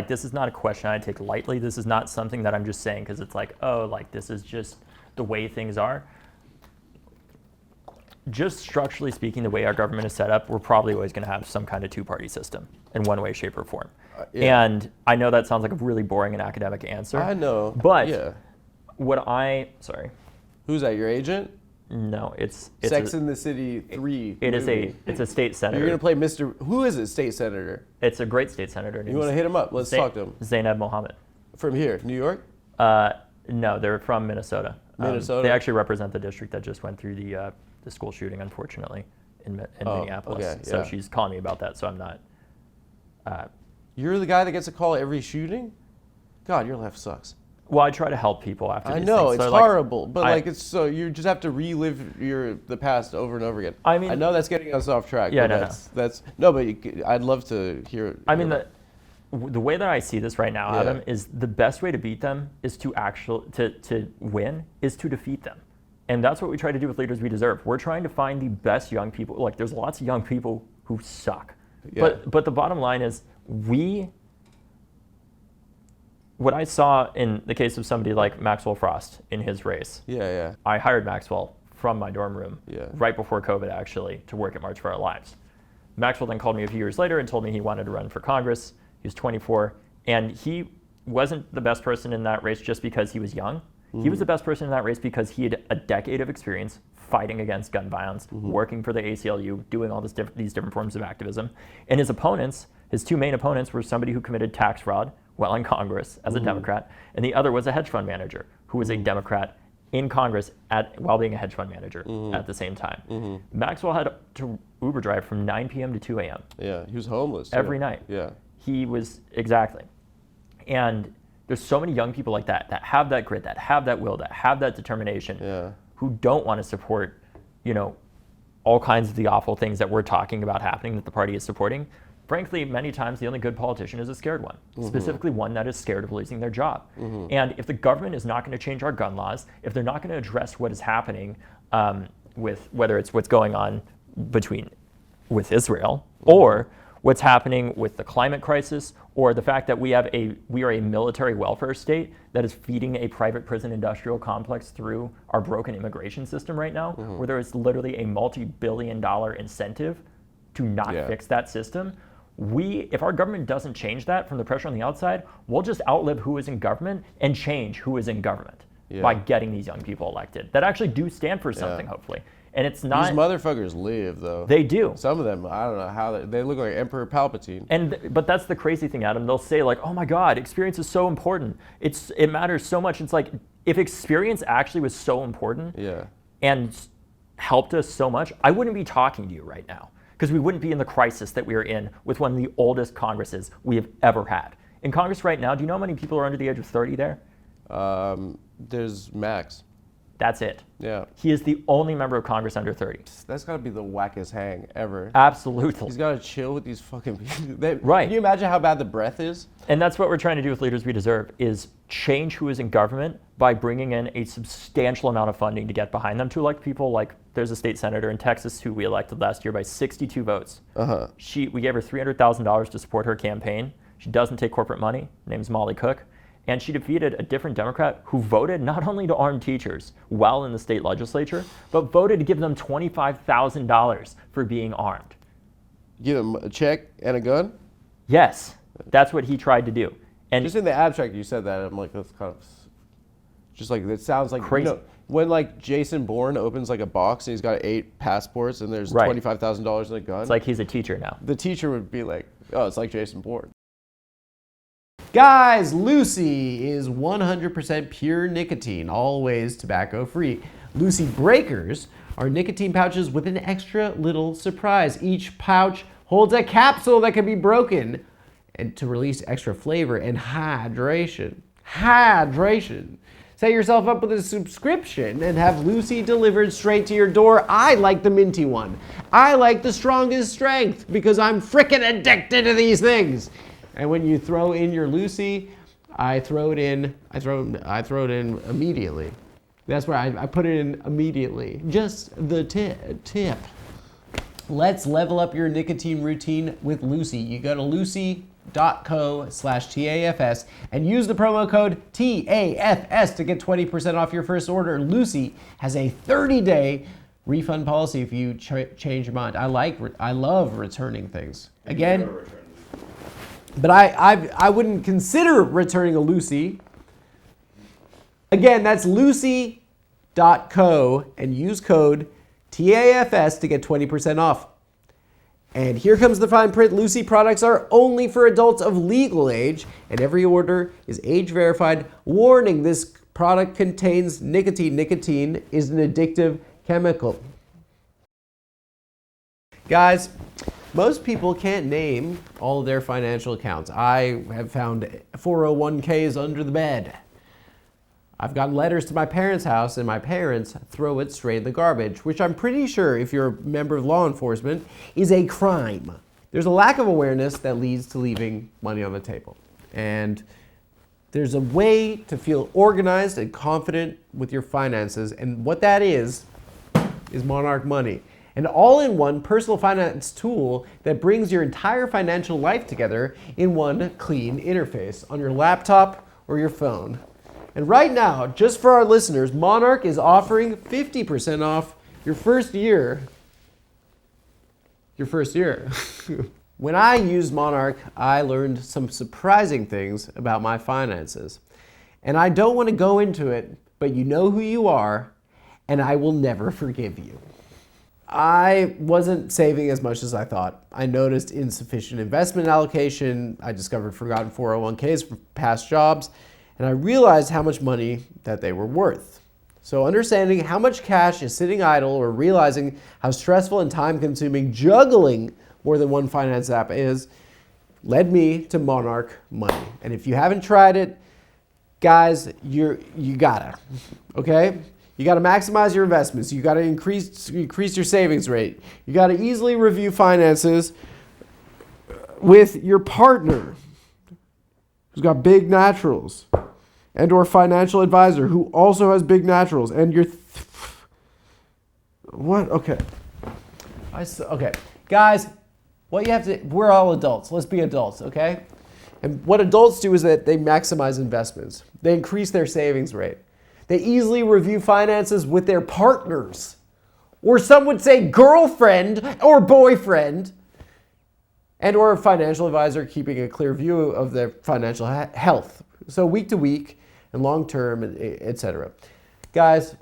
this is not a question I take lightly. This is not something that I'm just saying because it's like, oh, like this is just the way things are. Just structurally speaking, the way our government is set up, we're probably always going to have some kind of two-party system in one way, shape, or form. And I know that sounds like a really boring and academic answer. I know. But who's that, your agent? No, it's Sex in the City 3. It's a state senator. You're going to play who is it, state senator? It's a great state senator. You want to hit him up? Let's talk to him. Zainab Mohammed. From here, New York? No, they're from Minnesota. Minnesota? They actually represent the district that just went through the school shooting, unfortunately, in Minneapolis. Okay, so she's calling me about that, so I'm not. You're the guy that gets a call every shooting? God, your life sucks. Well, I try to help people after I these know, things. it's So, horrible, but I- like it's so you just have to relive the past over and over again. I mean- I know that's getting us off track. Yeah, but no. that's no, but I'd love to hear. I mean, the way that I see this right now, Yeah. Adam, is the best way to beat them is to to win is to defeat them. And that's what we try to do with Leaders We Deserve. We're trying to find the best young people. Like, there's lots of young people who suck. Yeah. But the bottom line is, what I saw in the case of somebody like Maxwell Frost in his race, Yeah. I hired Maxwell from my dorm room Yeah. right before COVID, actually, to work at March for Our Lives. Maxwell then called me a few years later and told me he wanted to run for Congress. He was 24, and he wasn't the best person in that race just because he was young. He was the best person in that race because he had a decade of experience fighting against gun violence, working for the ACLU, doing all these different forms of activism. And his opponents, his two main opponents, were somebody who committed tax fraud while in Congress as a Democrat, and the other was a hedge fund manager who was a Democrat in Congress while being a hedge fund manager at the same time. Maxwell had to Uber drive from 9 p.m. to 2 a.m. Yeah, he was homeless too. every night. Yeah. He was, exactly. And there's so many young people like that have that grit, that have that will, that have that determination, who don't want to support, all kinds of the awful things that we're talking about happening that the party is supporting. Frankly, many times the only good politician is a scared one, specifically one that is scared of losing their job. And if the government is not going to change our gun laws, if they're not going to address what is happening with whether it's what's going on with Israel or what's happening with the climate crisis, or the fact that we are a military welfare state that is feeding a private prison industrial complex through our broken immigration system right now, where there is literally a multi-billion-dollar incentive to not fix that system. If our government doesn't change that from the pressure on the outside, we'll just outlive who is in government and change who is in government by getting these young people elected that actually do stand for something, hopefully. And it's not. These motherfuckers live, though. They do. Some of them, I don't know how they look like Emperor Palpatine. But that's the crazy thing, Adam. They'll say like, "Oh my God, experience is so important. It matters so much." It's like, if experience actually was so important and helped us so much, I wouldn't be talking to you right now, because we wouldn't be in the crisis that we are in with one of the oldest Congresses we have ever had. In Congress right now, do you know how many people are under the age of 30 there? There's Max. That's it. Yeah. He is the only member of Congress under 30. That's got to be the wackest hang ever. Absolutely. He's got to chill with these fucking people. Right. Can you imagine how bad the breath is? And that's what we're trying to do with Leaders We Deserve, is change who is in government by bringing in a substantial amount of funding to get behind them, to elect people like, there's a state senator in Texas who we elected last year by 62 votes. We gave her $300,000 to support her campaign. She doesn't take corporate money. Her name's Molly Cook. And she defeated a different Democrat who voted not only to arm teachers while in the state legislature, but voted to give them $25,000 for being armed. Give them a check and a gun? Yes, that's what he tried to do. And just in the abstract, you said that. I'm like, that's kind of just like, it sounds like crazy. When like Jason Bourne opens like a box and he's got 8 passports and there's $25,000 in a gun. It's like he's a teacher now. The teacher would be like, oh, it's like Jason Bourne. Guys, Lucy is 100% pure nicotine, always tobacco-free. Lucy Breakers are nicotine pouches with an extra little surprise. Each pouch holds a capsule that can be broken and to release extra flavor and hydration. Hydration. Set yourself up with a subscription and have Lucy delivered straight to your door. I like the minty one. I like the strongest strength because I'm frickin' addicted to these things. And when you throw in your Lucy, I throw it in immediately. That's where I put it in immediately. Just the tip. Let's level up your nicotine routine with Lucy. You go to lucy.co/TAFS and use the promo code TAFS to get 20% off your first order. Lucy has a 30-day refund policy if you change your mind. I love returning things. Again, but I wouldn't consider returning a Lucy. Again, that's lucy.co and use code TAFS to get 20% off. And here comes the fine print. Lucy products are only for adults of legal age, and every order is age verified. Warning, this product contains nicotine. Nicotine is an addictive chemical. Guys, most people can't name all their financial accounts. I have found 401ks under the bed. I've gotten letters to my parents' house and my parents throw it straight in the garbage, which I'm pretty sure, if you're a member of law enforcement, is a crime. There's a lack of awareness that leads to leaving money on the table. And there's a way to feel organized and confident with your finances, and what that is Monarch Money. An all-in-one personal finance tool that brings your entire financial life together in one clean interface on your laptop or your phone. And right now, just for our listeners, Monarch is offering 50% off your first year. Your first year. When I used Monarch, I learned some surprising things about my finances. And I don't want to go into it, but you know who you are, and I will never forgive you. I wasn't saving as much as I thought. I noticed insufficient investment allocation. I discovered forgotten 401ks from past jobs, and I realized how much money that they were worth. So understanding how much cash is sitting idle, or realizing how stressful and time-consuming juggling more than one finance app is, led me to Monarch Money. And if you haven't tried it, guys, you gotta, okay? You got to maximize your investments. You got to increase your savings rate. You got to easily review finances with your partner who's got big naturals, and or financial advisor who also has big naturals. And your what? Okay. Okay, guys, what you have to. We're all adults. Let's be adults, okay? And what adults do is that they maximize investments. They increase their savings rate. They easily review finances with their partners, or some would say girlfriend or boyfriend, and or a financial advisor keeping a clear view of their financial health. So week to week and long term, etc. Guys,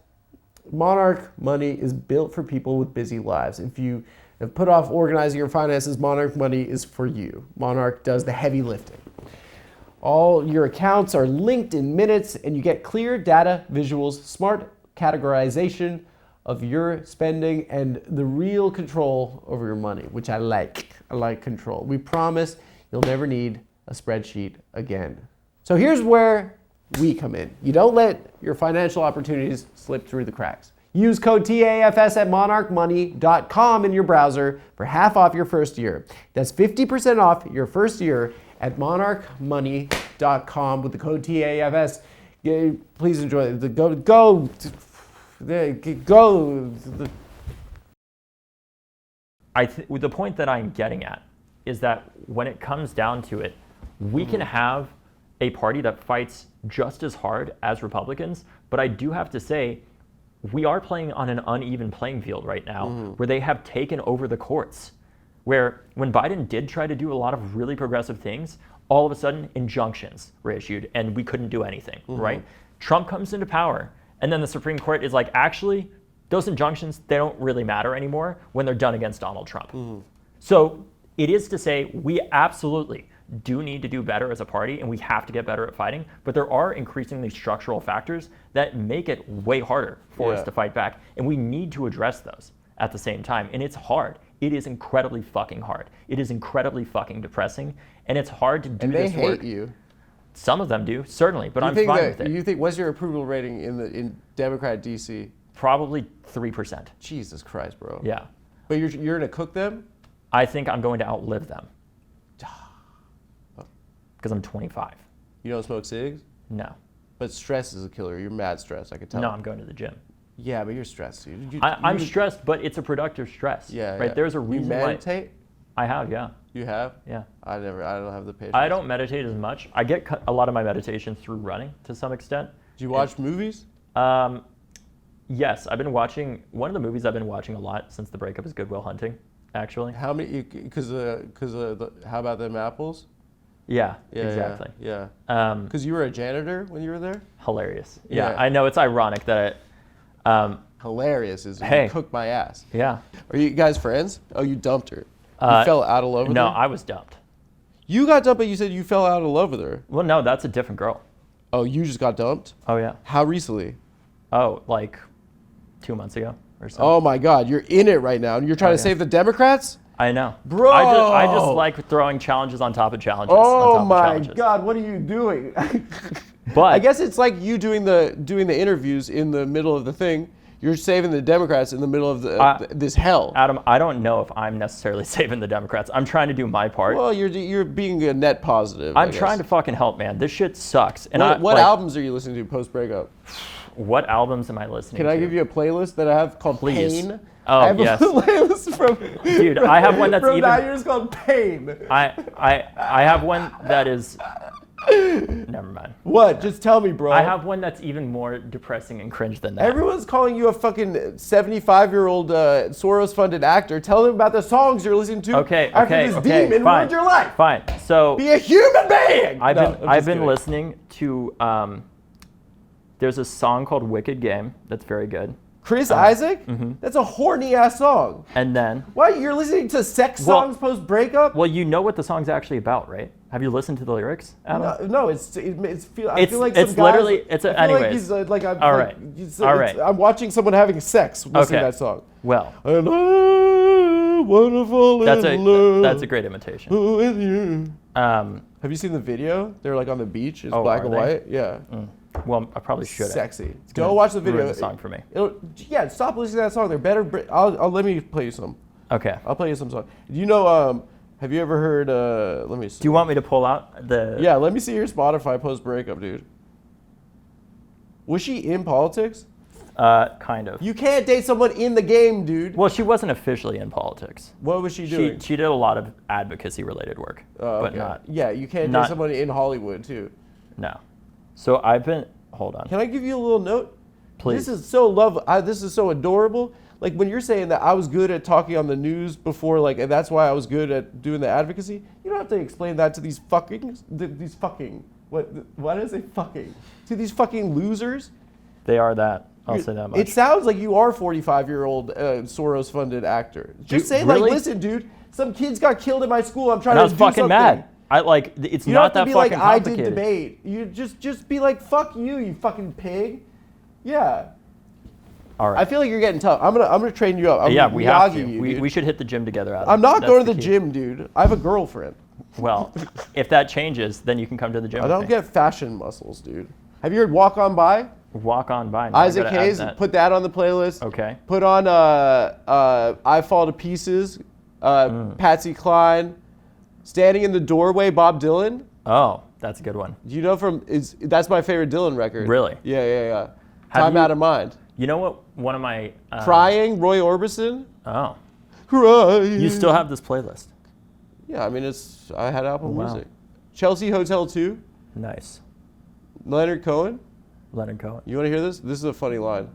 Monarch Money is built for people with busy lives. If you have put off organizing your finances, Monarch Money is for you. Monarch does the heavy lifting. All your accounts are linked in minutes, and you get clear data, visuals, smart categorization of your spending, and the real control over your money, which I like. I like control. We promise you'll never need a spreadsheet again. So here's where we come in. You don't let your financial opportunities slip through the cracks. Use code TAFS at monarchmoney.com in your browser for half off your first year. That's 50% off your first year at monarchmoney.com with the code TAFS. Please enjoy it. Go. The point that I'm getting at is that when it comes down to it, we can have a party that fights just as hard as Republicans, but I do have to say, we are playing on an uneven playing field right now, where they have taken over the courts. Where when Biden did try to do a lot of really progressive things, all of a sudden injunctions were issued and we couldn't do anything, right? Trump comes into power, and then the Supreme Court is like, actually, those injunctions, they don't really matter anymore when they're done against Donald Trump. So it is to say, we absolutely do need to do better as a party, and we have to get better at fighting, but there are increasingly structural factors that make it way harder for us to fight back, and we need to address those at the same time. And it's hard. It is incredibly fucking hard. It is incredibly fucking depressing, and it's hard to do this work. And they hate you. Some of them do, certainly, but I'm fine with it. You think, what's your approval rating in Democrat DC? Probably 3%. Jesus Christ, bro. Yeah. But you're gonna cook them? I think I'm going to outlive them. Because I'm 25. You don't smoke cigs? No. But stress is a killer. You're mad stressed, I can tell. No, I'm going to the gym. Yeah, but you're stressed. I'm stressed, but it's a productive stress. Yeah, right. Yeah. There's a reason. You meditate? I have, yeah. You have? Yeah. I don't have the patience. I don't meditate as much. I get a lot of my meditation through running to some extent. Do you watch movies? Yes, I've been watching. One of the movies I've been watching a lot since the breakup is Good Will Hunting, actually. How many? Because how about them apples? Yeah, exactly. Yeah. Because you were a janitor when you were there? Hilarious. Yeah, I know it's ironic that hilarious is hey, you cooked my ass. Yeah. Are you guys friends? Oh, you dumped her. You fell out of love with her? No, I was dumped. You got dumped, but you said you fell out of love with her. Well, no, that's a different girl. Oh, you just got dumped? Oh, yeah. How recently? Oh, like 2 months ago or so. Oh my God, you're in it right now, and you're trying to save the Democrats? I know. Bro! I just like throwing challenges on top of challenges. Oh my God, what are you doing? But I guess it's like you doing the interviews in the middle of the thing. You're saving the Democrats in the middle of this hell. Adam, I don't know if I'm necessarily saving the Democrats. I'm trying to do my part. Well, you're being a net positive. I'm trying to fucking help, man. This shit sucks. And what albums are you listening to post breakup? What albums am I listening to? Can I give you a playlist that I have called Please. Pain? Oh, I have yes. a playlist from Dude, I have one that's from even 9 years called Pain. I have one that is never mind. What? Just tell me, bro. I have one that's even more depressing and cringe than that. Everyone's calling you a fucking 75-year-old Soros-funded actor. Tell them about the songs you're listening to after this demon ruined your life. Fine. So be a human being. I've been listening to there's a song called Wicked Game that's very good. Chris Isaac? That's a horny ass song. And then why you're listening to sex songs post breakup? Well, you know what the song's actually about, right? Have you listened to the lyrics, Adam? No, I feel like it's some literally guys, it's I feel anyways. like he's All right. All right. I'm watching someone having sex listening to that song. Well, and I wanna fall in love. That's a great imitation. With you. Have you seen the video? They're like on the beach. It's black and white. Yeah. Well, I probably should. Sexy. Go watch the video. Ruin the song for me. Stop listening to that song. They're better. I'll let me play you some. Okay. I'll play you some song. Do you know? Have you ever heard? Let me see. Do you want me to pull out the? Yeah. Let me see your Spotify post breakup, dude. Was she in politics? Kind of. You can't date someone in the game, dude. Well, she wasn't officially in politics. What was she doing? She did a lot of advocacy-related work, but not. Yeah, you can't date someone in Hollywood too. No. So I've been. Hold on. Can I give you a little note? Please. This is so this is so adorable. Like when you're saying that I was good at talking on the news before, like, and that's why I was good at doing the advocacy. You don't have to explain that to these fucking why did I say fucking? To these fucking losers. They are that. I'll say that much. It sounds like you are a 45-year-old Soros-funded actor. Just say really? like, listen, dude. Some kids got killed in my school. I'm trying and to I was do fucking something. mad. It's you not don't have that to be fucking like, I complicated. did debate. You just be like, fuck you fucking pig. Yeah. All right. I feel like you're getting tough. I'm gonna train you up. We have to. You, we should hit the gym together, Adam. I'm not That's going to the key. gym, dude. I have a girlfriend. Well, if that changes, then you can come to the gym. I don't get fashion muscles, dude. Have you heard Walk On By? Walk On By. Isaac Hayes, put that on the playlist. Okay. Put on I Fall to Pieces, Patsy Cline, Standing in the Doorway, Bob Dylan. Oh, that's a good one. Do you know that's my favorite Dylan record. Really? Yeah. Time Out of Mind. You know what? One of my Crying, Roy Orbison. Oh. Crying. You still have this playlist? Yeah, I mean I had Apple Music. Chelsea Hotel 2. Nice. Leonard Cohen. Leonard Cohen. You want to hear this? This is a funny line.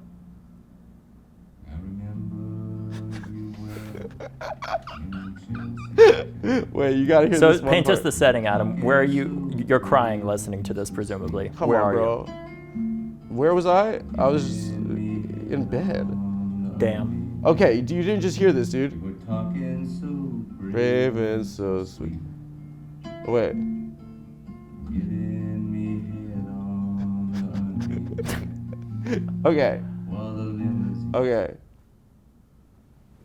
Wait, you gotta hear this one paint part. us the setting, Adam. Where are you? You're crying listening to this, presumably. Come Where on, are bro. Where was I? I was in bed. you? Damn. Okay, you didn't just hear this, dude. Brave and so sweet. Oh, wait. Okay.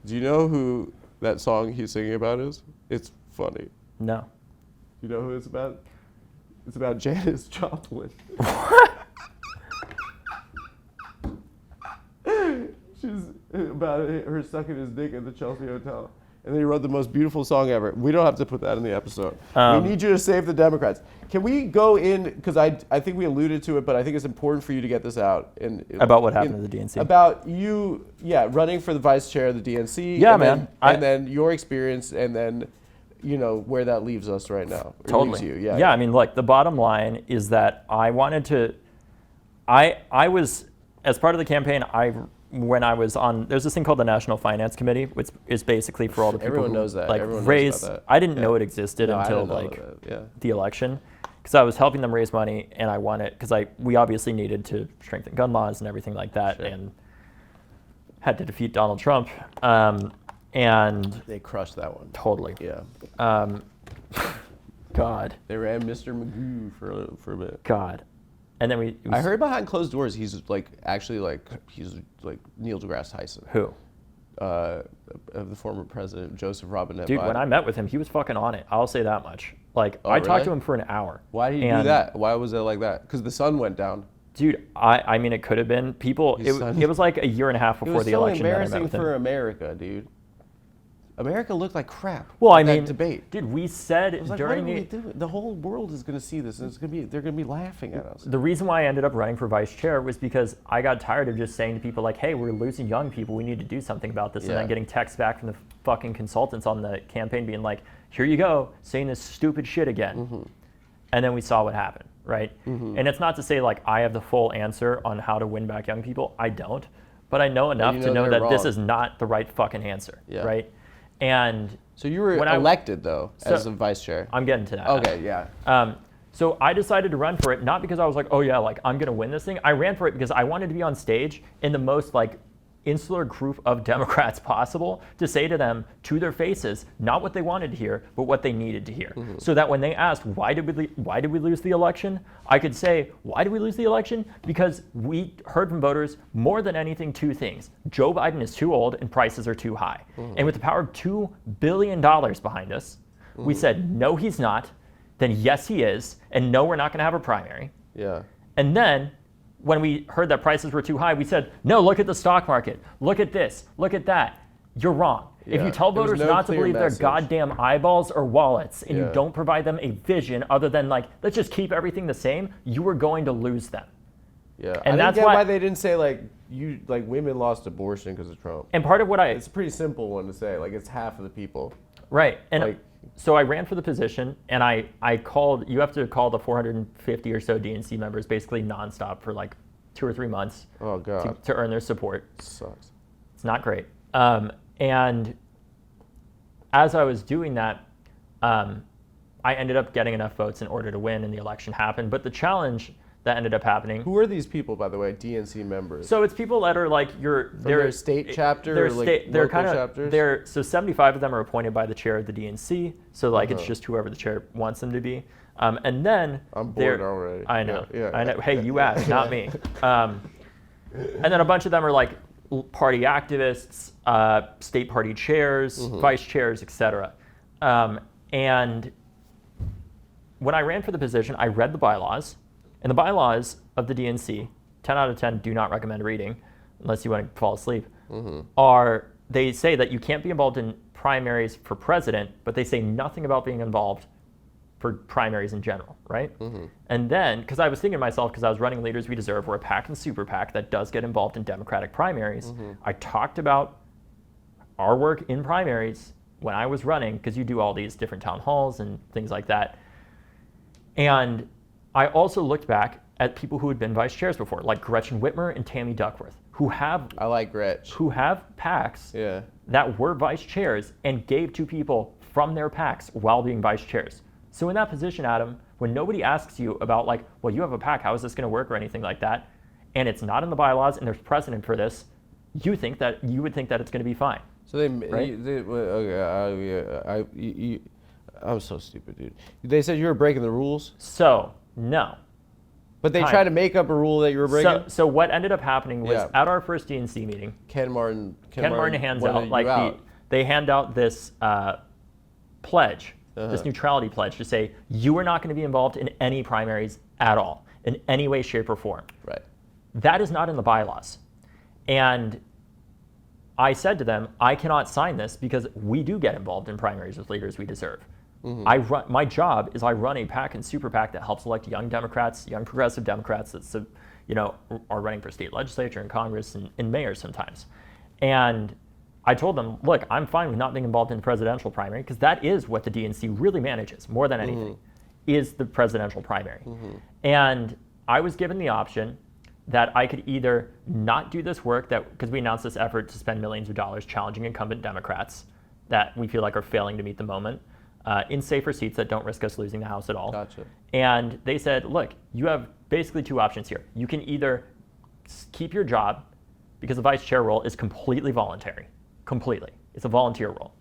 Do you know who that song he's singing about is? It's funny. No. You know who it's about? It's about Janis Joplin. She's about her sucking his dick at the Chelsea Hotel. And then he wrote the most beautiful song ever. We don't have to put that in the episode. We need you to save the Democrats. Can we go in, because I think we alluded to it, but I think it's important for you to get this out. About what happened to the DNC? About you, running for the vice chair of the DNC. Yeah, and man. Then your experience, and then, where that leaves us right now. Totally. You. Yeah, I mean, the bottom line is that I wanted to, I was, as part of the campaign, when I was on, there's this thing called the National Finance Committee, which is basically for all the people Everyone who knows that. Everyone raise. knows about that. I didn't know it existed No, I until didn't know that. the election, because I was helping them raise money, and I wanted, because we obviously needed to strengthen gun laws and everything like that, and had to defeat Donald Trump, and They crushed that one. totally. Yeah. God. They ran Mr. Magoo for a bit. God. And then I heard behind closed doors he's he's Neil deGrasse Tyson. Who? of the former president, Joseph Robinette Dude, Biden. when I met with him, he was fucking on it. I'll say that much. Like, I talked to him for an hour. Why did he do that? Why was it like that? Because the sun went down. Dude, I mean, it could have been. People, it was like a year and a half before the election. It was so embarrassing for America, dude. America looked like crap. Well, I mean, debate. Dude, we said like, during the whole world is going to see this, and they're going to be laughing at us. The reason why I ended up running for vice chair was because I got tired of just saying to people like, "Hey, we're losing young people. We need to do something about this," and then getting texts back from the fucking consultants on the campaign being like, "Here you go, saying this stupid shit again," and then we saw what happened, right? And it's not to say like I have the full answer on how to win back young people. I don't, but I know enough to know that this is not the right fucking answer, right? And so you were elected though as a vice chair. I'm getting to that. Okay, yeah. So I decided to run for it, not because I was like, oh yeah, like I'm gonna win this thing. I ran for it because I wanted to be on stage in the most like insular group of Democrats possible to say to them to their faces, not what they wanted to hear, but what they needed to hear. So that when they asked, why did we lose the election? I could say, why did we lose the election? Because we heard from voters more than anything two things. Joe Biden is too old and prices are too high. And with the power of $2 billion behind us, we said, no, he's not. Then yes, he is. And no, we're not gonna have a primary. Yeah. And then when we heard that prices were too high, we said, no, look at the stock market. Look at this, look at that. You're wrong. Yeah. If you tell voters not to believe their goddamn eyeballs or wallets and you don't provide them a vision other than like, let's just keep everything the same, you are going to lose them. Yeah, and that's why they didn't say like women lost abortion because of Trump. And part of what it's a pretty simple one to say, like it's half of the people. Right, and so I ran for the position, and I called. You have to call the 450 or so DNC members basically nonstop for like 2 or 3 months. Oh God. To earn their support. Sucks. It's not great. And as I was doing that, I ended up getting enough votes in order to win, and the election happened. But the challenge that ended up happening. Who are these people, by the way? DNC members. So it's people that are like their state chapter, or like they're local chapters. So 75 of them are appointed by the chair of the DNC. So like it's just whoever the chair wants them to be. And then I'm bored already. I know. Yeah. I know. Hey, you asked, not me. And then a bunch of them are like party activists, state party chairs, vice chairs, etc. And when I ran for the position, I read the bylaws. And the bylaws of the DNC, 10 out of 10 do not recommend reading, unless you want to fall asleep, they say that you can't be involved in primaries for president, but they say nothing about being involved for primaries in general, right? And then, because I was thinking to myself, because I was running Leaders We Deserve, we're a PAC and super PAC that does get involved in Democratic primaries. I talked about our work in primaries when I was running, because you do all these different town halls and things like that. And I also looked back at people who had been vice chairs before, like Gretchen Whitmer and Tammy Duckworth, who have who have PACs that were vice chairs and gave to people from their PACs while being vice chairs. So in that position, Adam, when nobody asks you about like, well, you have a PAC, how is this going to work or anything like that, and it's not in the bylaws and there's precedent for this, you would think that it's going to be fine. So I'm so stupid, dude. They said you were breaking the rules. So. No. But they tried to make up a rule that you were breaking? So what ended up happening was at our first DNC meeting, Ken Martin hands out, like they hand out this pledge, this neutrality pledge to say, you are not going to be involved in any primaries at all, in any way, shape, or form. Right. That is not in the bylaws. And I said to them, I cannot sign this because we do get involved in primaries with Leaders We Deserve. My job is I run a PAC and super PAC that helps elect young Democrats, young progressive Democrats that are running for state legislature and Congress and mayors sometimes. And I told them, look, I'm fine with not being involved in the presidential primary because that is what the DNC really manages more than anything, is the presidential primary. And I was given the option that I could either not do this work, because we announced this effort to spend millions of dollars challenging incumbent Democrats that we feel like are failing to meet the moment, in safer seats that don't risk us losing the House at all. Gotcha. And they said, look, you have basically two options here. You can either keep your job, because the vice chair role is completely voluntary. Completely. It's a volunteer role.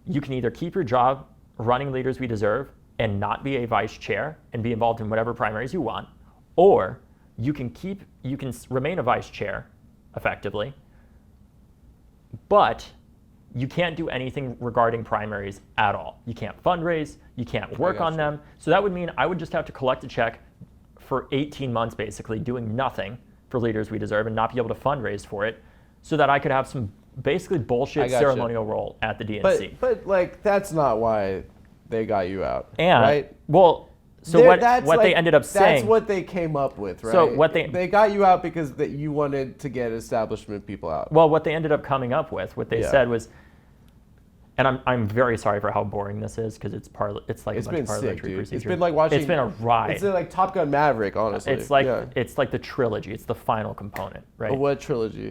You can either keep your job running Leaders We Deserve and not be a vice chair and be involved in whatever primaries you want, or you can remain a vice chair effectively, But you can't do anything regarding primaries at all. You can't fundraise, you can't work on them. So that would mean I would just have to collect a check for 18 months, basically, doing nothing for Leaders We Deserve and not be able to fundraise for it so that I could have some basically bullshit ceremonial role at the DNC. But like, that's not why they got you out, and, right? Well, so what they ended up saying. That's what they came up with, right? So what they got you out because you wanted to get establishment people out. Well, what they ended up coming up with, what they said was, and I'm very sorry for how boring this is because it's like a bunch of parliamentary procedure. It's been like watching. It's been a ride. It's like Top Gun Maverick, honestly. It's like the trilogy. It's the final component, right? What trilogy?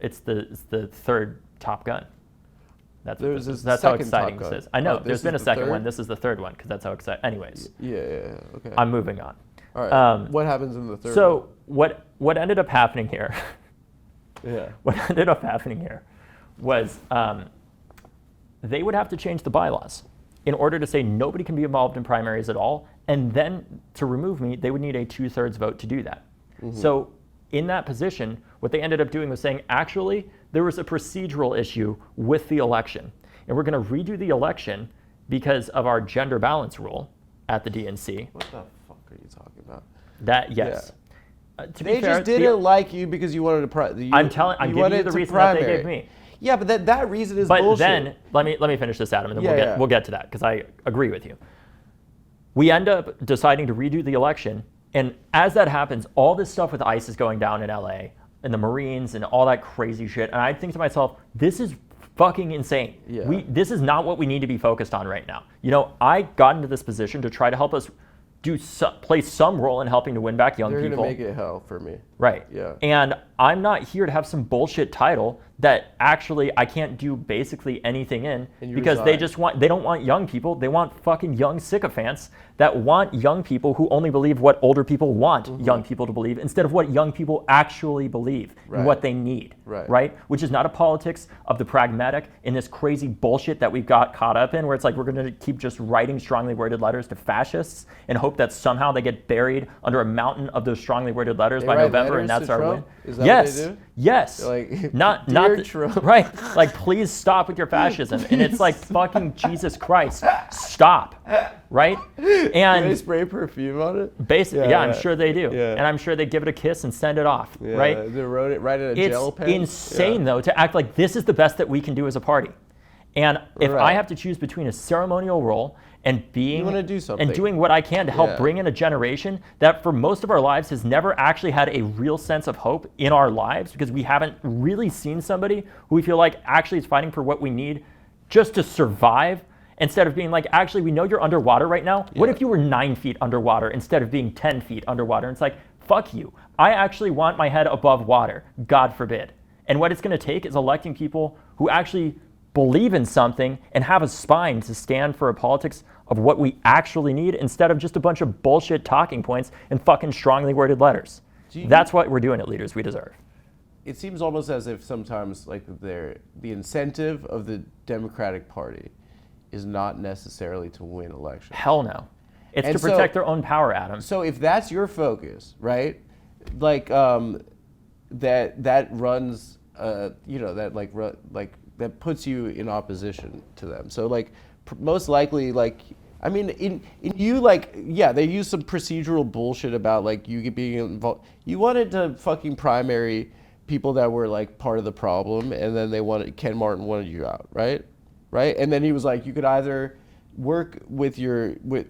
It's the third Top Gun. That's how exciting this is. I know. There's been a second one. This is the third one because that's how exciting. Anyways. Yeah. Okay. I'm moving on. All right. What happens in the third? So what ended up happening here? Yeah. What ended up happening here was they would have to change the bylaws in order to say nobody can be involved in primaries at all, and then to remove me, they would need a 2/3 vote to do that. Mm-hmm. So in that position, what they ended up doing was saying, actually, there was a procedural issue with the election, and we're going to redo the election because of our gender balance rule at the DNC. What the fuck are you talking about? That, yes. Yeah. They just didn't like you because you wanted to. I'm giving you the reason that they gave me. Yeah, but that reason is bullshit. bullshit. But then let me finish this, Adam, and then we'll get to that because I agree with you. We end up deciding to redo the election, and as that happens, all this stuff with ICE is going down in LA, and the Marines and all that crazy shit. And I think to myself, this is fucking insane. Yeah. This is not what we need to be focused on right now. You know, I got into this position to try to help us play some role in helping to win back young people. They're going to make it hell for me. Right. Yeah. And I'm not here to have some bullshit title that actually I can't do basically anything in because they don't want young people. They want fucking young sycophants that want young people who only believe what older people want young people to believe instead of what young people actually believe and what they need. Right. Which is not a politics of the pragmatic in this crazy bullshit that we've got caught up in where it's like we're going to keep just writing strongly worded letters to fascists and hope that somehow they get buried under a mountain of those strongly worded letters by November and that's our win. Is that what they do? Yes. Like, not Trump. Right. Like, please stop with your fascism. And it's like, fucking Jesus Christ, stop. Right? And do they spray perfume on it? Basically, I'm sure they do. Yeah. And I'm sure they give it a kiss and send it off. Right? They wrote it right in a jail pen. It's insane, though, to act like this is the best that we can do as a party. And if I have to choose between a ceremonial role and doing what I can to help bring in a generation that for most of our lives has never actually had a real sense of hope in our lives because we haven't really seen somebody who we feel like actually is fighting for what we need just to survive instead of being like, actually, we know you're underwater right now. What if you were 9 feet underwater instead of being 10 feet underwater? And it's like, fuck you. I actually want my head above water, God forbid. And what it's going to take is electing people who actually believe in something and have a spine to stand for a politics of what we actually need instead of just a bunch of bullshit talking points and fucking strongly worded letters. That's what we're doing at Leaders We Deserve. It seems almost as if sometimes like the incentive of the Democratic Party is not necessarily to win elections. Hell no. It's to protect their own power, Adam. So if that's your focus, right? Like that runs that puts you in opposition to them. So like most likely like I mean in you like they use some procedural bullshit about like you being involved. You wanted to fucking primary people that were like part of the problem and then Ken Martin wanted you out, right? And then he was like you could either work with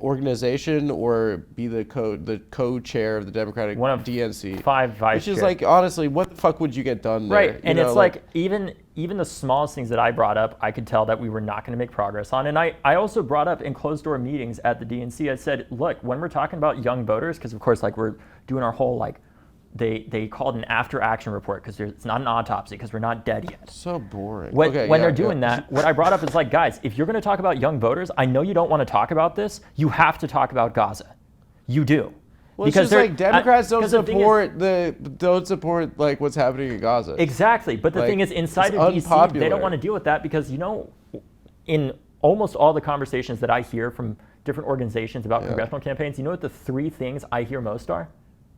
organization or be the co-chair of the Democratic DNC. 5 vice Which is chair. Like honestly, what the fuck would you get done there? Right, and it's like even the smallest things that I brought up, I could tell that we were not going to make progress on. And I also brought up in closed-door meetings at the DNC, I said, look, when we're talking about young voters, because of course like we're doing our whole like, they called an after-action report because it's not an autopsy because we're not dead yet. So boring. When they're doing that, what I brought up is like, guys, if you're going to talk about young voters, I know you don't want to talk about this. You have to talk about Gaza. You do. Well, because it's just like Democrats don't support like what's happening in Gaza. Exactly, but the thing is, inside of DC, they don't want to deal with that because in almost all the conversations that I hear from different organizations about congressional campaigns, you know what the 3 things I hear most are?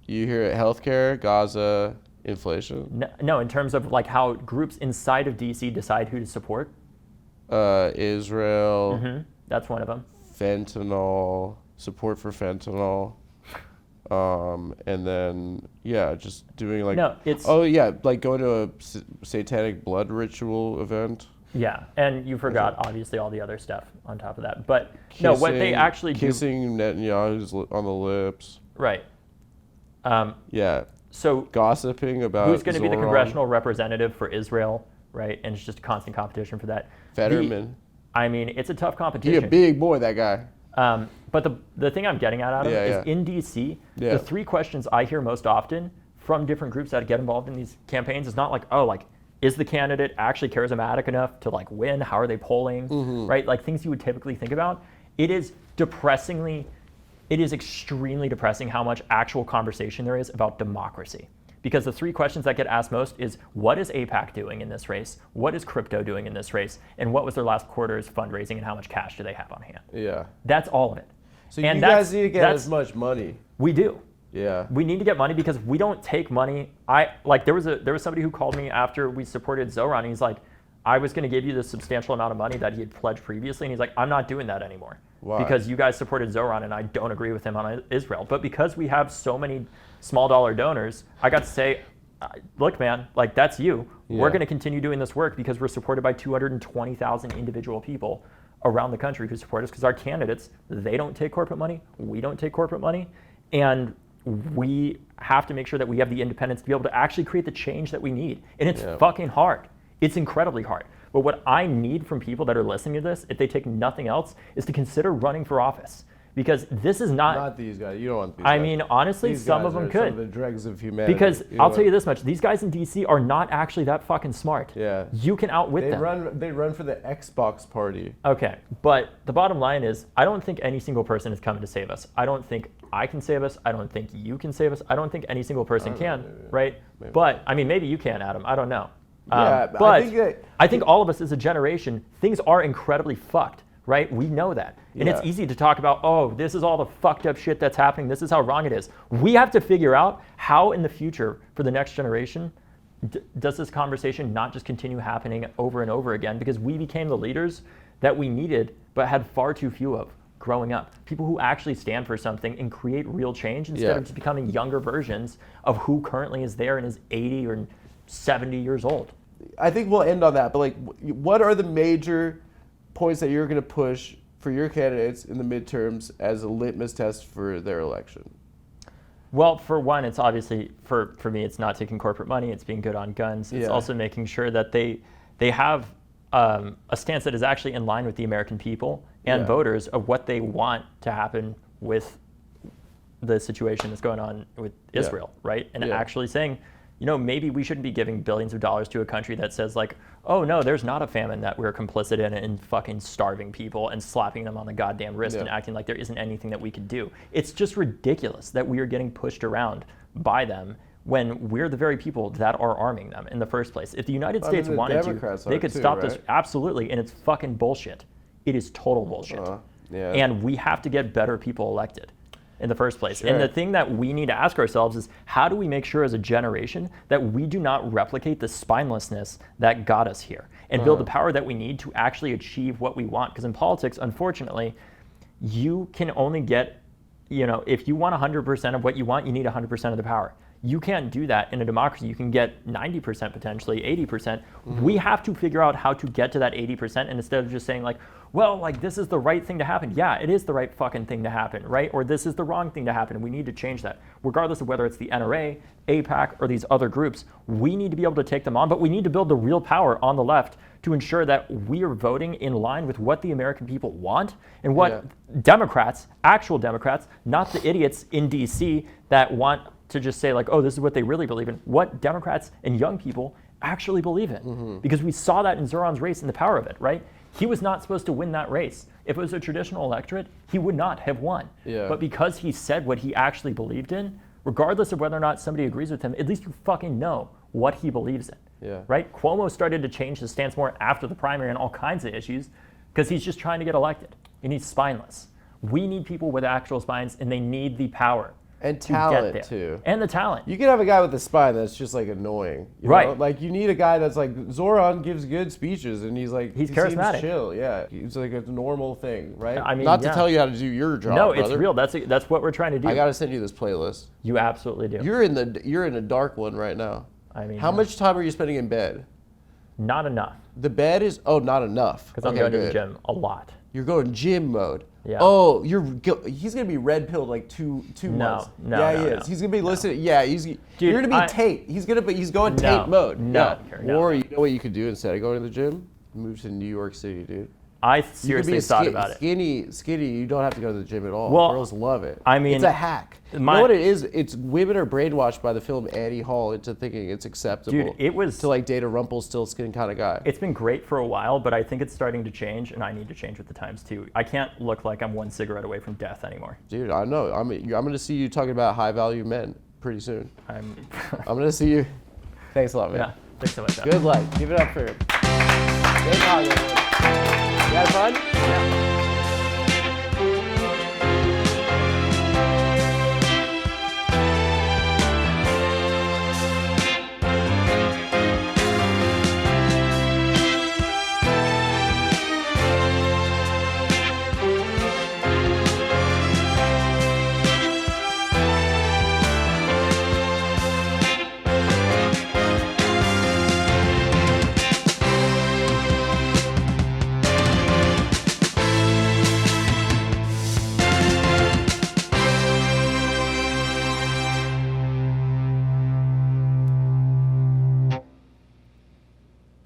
You hear healthcare, Gaza, Inflation? No, in terms of like how groups inside of DC decide who to support. Israel. That's one of them. Fentanyl. Support for fentanyl. And then, just doing like... No, it's... Oh, yeah, like going to a satanic blood ritual event. Yeah, and you forgot, obviously, all the other stuff on top of that. But, no, what they actually do... Kissing Netanyahu's on the lips. Right. So... Gossiping about who's going to be the Zohran. congressional representative for Israel, right? And it's just a constant competition for that. Fetterman. I mean, it's a tough competition. He's a big boy, that guy. But the thing I'm getting at, Adam, is in DC, the 3 questions I hear most often from different groups that get involved in these campaigns is not like, is the candidate actually charismatic enough to like win? How are they polling? Right? Like things you would typically think about. It is extremely depressing how much actual conversation there is about democracy. Because the 3 questions that get asked most is, what is AIPAC doing in this race? What is crypto doing in this race? And what was their last quarter's fundraising and how much cash do they have on hand? Yeah. That's all of it. So you guys need to get as much money. We do. Yeah. We need to get money because we don't take money. There was somebody who called me after we supported Zohran. He's like, I was going to give you this substantial amount of money that he had pledged previously. And he's like, I'm not doing that anymore. Why? Because you guys supported Zohran and I don't agree with him on Israel. But because we have so many small dollar donors, I got to say, look, man, like that's you. Yeah. We're going to continue doing this work because we're supported by 220,000 individual people around the country who support us because our candidates, they don't take corporate money. We don't take corporate money. And we have to make sure that we have the independence to be able to actually create the change that we need. And it's fucking hard. It's incredibly hard. But what I need from people that are listening to this, if they take nothing else, is to consider running for office. Because this is not these guys. You don't want these guys. I mean, honestly, some of them could. Some of the dregs of humanity. Because I'll tell you this much: these guys in DC are not actually that fucking smart. Yeah. You can outwit them. They run for the Xbox party. Okay, but the bottom line is, I don't think any single person is coming to save us. I don't think I can save us. I don't think you can save us. I don't think any single person can. Right? Maybe. But I mean, maybe you can, Adam. I don't know. But I think all of us as a generation, things are incredibly fucked. Right? We know that. And it's easy to talk about, oh, this is all the fucked up shit that's happening. This is how wrong it is. We have to figure out how in the future for the next generation does this conversation not just continue happening over and over again, because we became the leaders that we needed but had far too few of growing up. People who actually stand for something and create real change instead of just becoming younger versions of who currently is there and is 80 or 70 years old. I think we'll end on that. But like, what are the major points that you're going to push for your candidates in the midterms as a litmus test for their election? Well, for one, it's obviously, for me, it's not taking corporate money. It's being good on guns. It's also making sure that they have a stance that is actually in line with the American people and voters of what they want to happen with the situation that's going on with Israel, right? And actually saying, you know, maybe we shouldn't be giving billions of dollars to a country that says like, oh no, there's not a famine that we're complicit in and fucking starving people and slapping them on the goddamn wrist and acting like there isn't anything that we could do. It's just ridiculous that we are getting pushed around by them when we're the very people that are arming them in the first place. If the United States wanted to, they could stop this. Absolutely, and it's fucking bullshit. It is total bullshit. And we have to get better people elected in the first place. And the thing that we need to ask ourselves is, how do we make sure as a generation that we do not replicate the spinelessness that got us here and build the power that we need to actually achieve what we want? Because in politics, unfortunately, you can only get, you know, if you want 100% of what you want, you need 100% of the power. You can't do that in a democracy. You can get 90% potentially, 80%. We have to figure out how to get to that 80%, and instead of just saying like, well, like this is the right thing to happen. Yeah, it is the right fucking thing to happen, right? Or this is the wrong thing to happen, and we need to change that. Regardless of whether it's the NRA, AIPAC, or these other groups, we need to be able to take them on, but we need to build the real power on the left to ensure that we are voting in line with what the American people want and what Democrats, actual Democrats, not the idiots in DC that want to just say like, oh, this is what they really believe in, what Democrats and young people actually believe in. Because we saw that in Zohran's race and the power of it, right? He was not supposed to win that race. If it was a traditional electorate, he would not have won. But because he said what he actually believed in, regardless of whether or not somebody agrees with him, at least you fucking know what he believes in, right? Cuomo started to change his stance more after the primary on all kinds of issues because he's just trying to get elected and he's spineless. We need people with actual spines and they need the power. And to talent, get there. too. And the talent. You can have a guy with a spine that's just like annoying. You Right. know? Like you need a guy that's like Zohran gives good speeches and he's like He's he charismatic. Seems chill. Yeah, he's like a normal thing, right? I mean, not yeah. to tell you how to do your job. No, brother. it's real. That's what we're trying to do. I gotta send you this playlist. You absolutely do. You're in a dark one right now. I mean, how much time are you spending in bed? Not enough. The bed is not enough. Because I'm going to the gym a lot. You're going gym mode. Yeah. Oh, he's gonna be red pilled like two months. No, yeah, no, he is. no. He's gonna be listening. Yeah, you're gonna be Tate. He's going Tate mode. No, yeah. no. Or you know what you could do instead of going to the gym? Move to New York City, dude. I seriously thought about it. Skinny, you don't have to go to the gym at all. Well, girls love it. I mean, it's a hack. You know what it is? It's women are brainwashed by the film Annie Hall into thinking it's acceptable. Dude, it was to like date a Rumpelstiltskin kind of guy. It's been great for a while, but I think it's starting to change, and I need to change with the times too. I can't look like I'm one cigarette away from death anymore. Dude, I know. I'm gonna see you talking about high value men pretty soon. I'm gonna see you. Thanks a lot, man. Yeah, thanks so much. Good luck. Give it up for him. Good luck, everyone. You had fun? Yeah.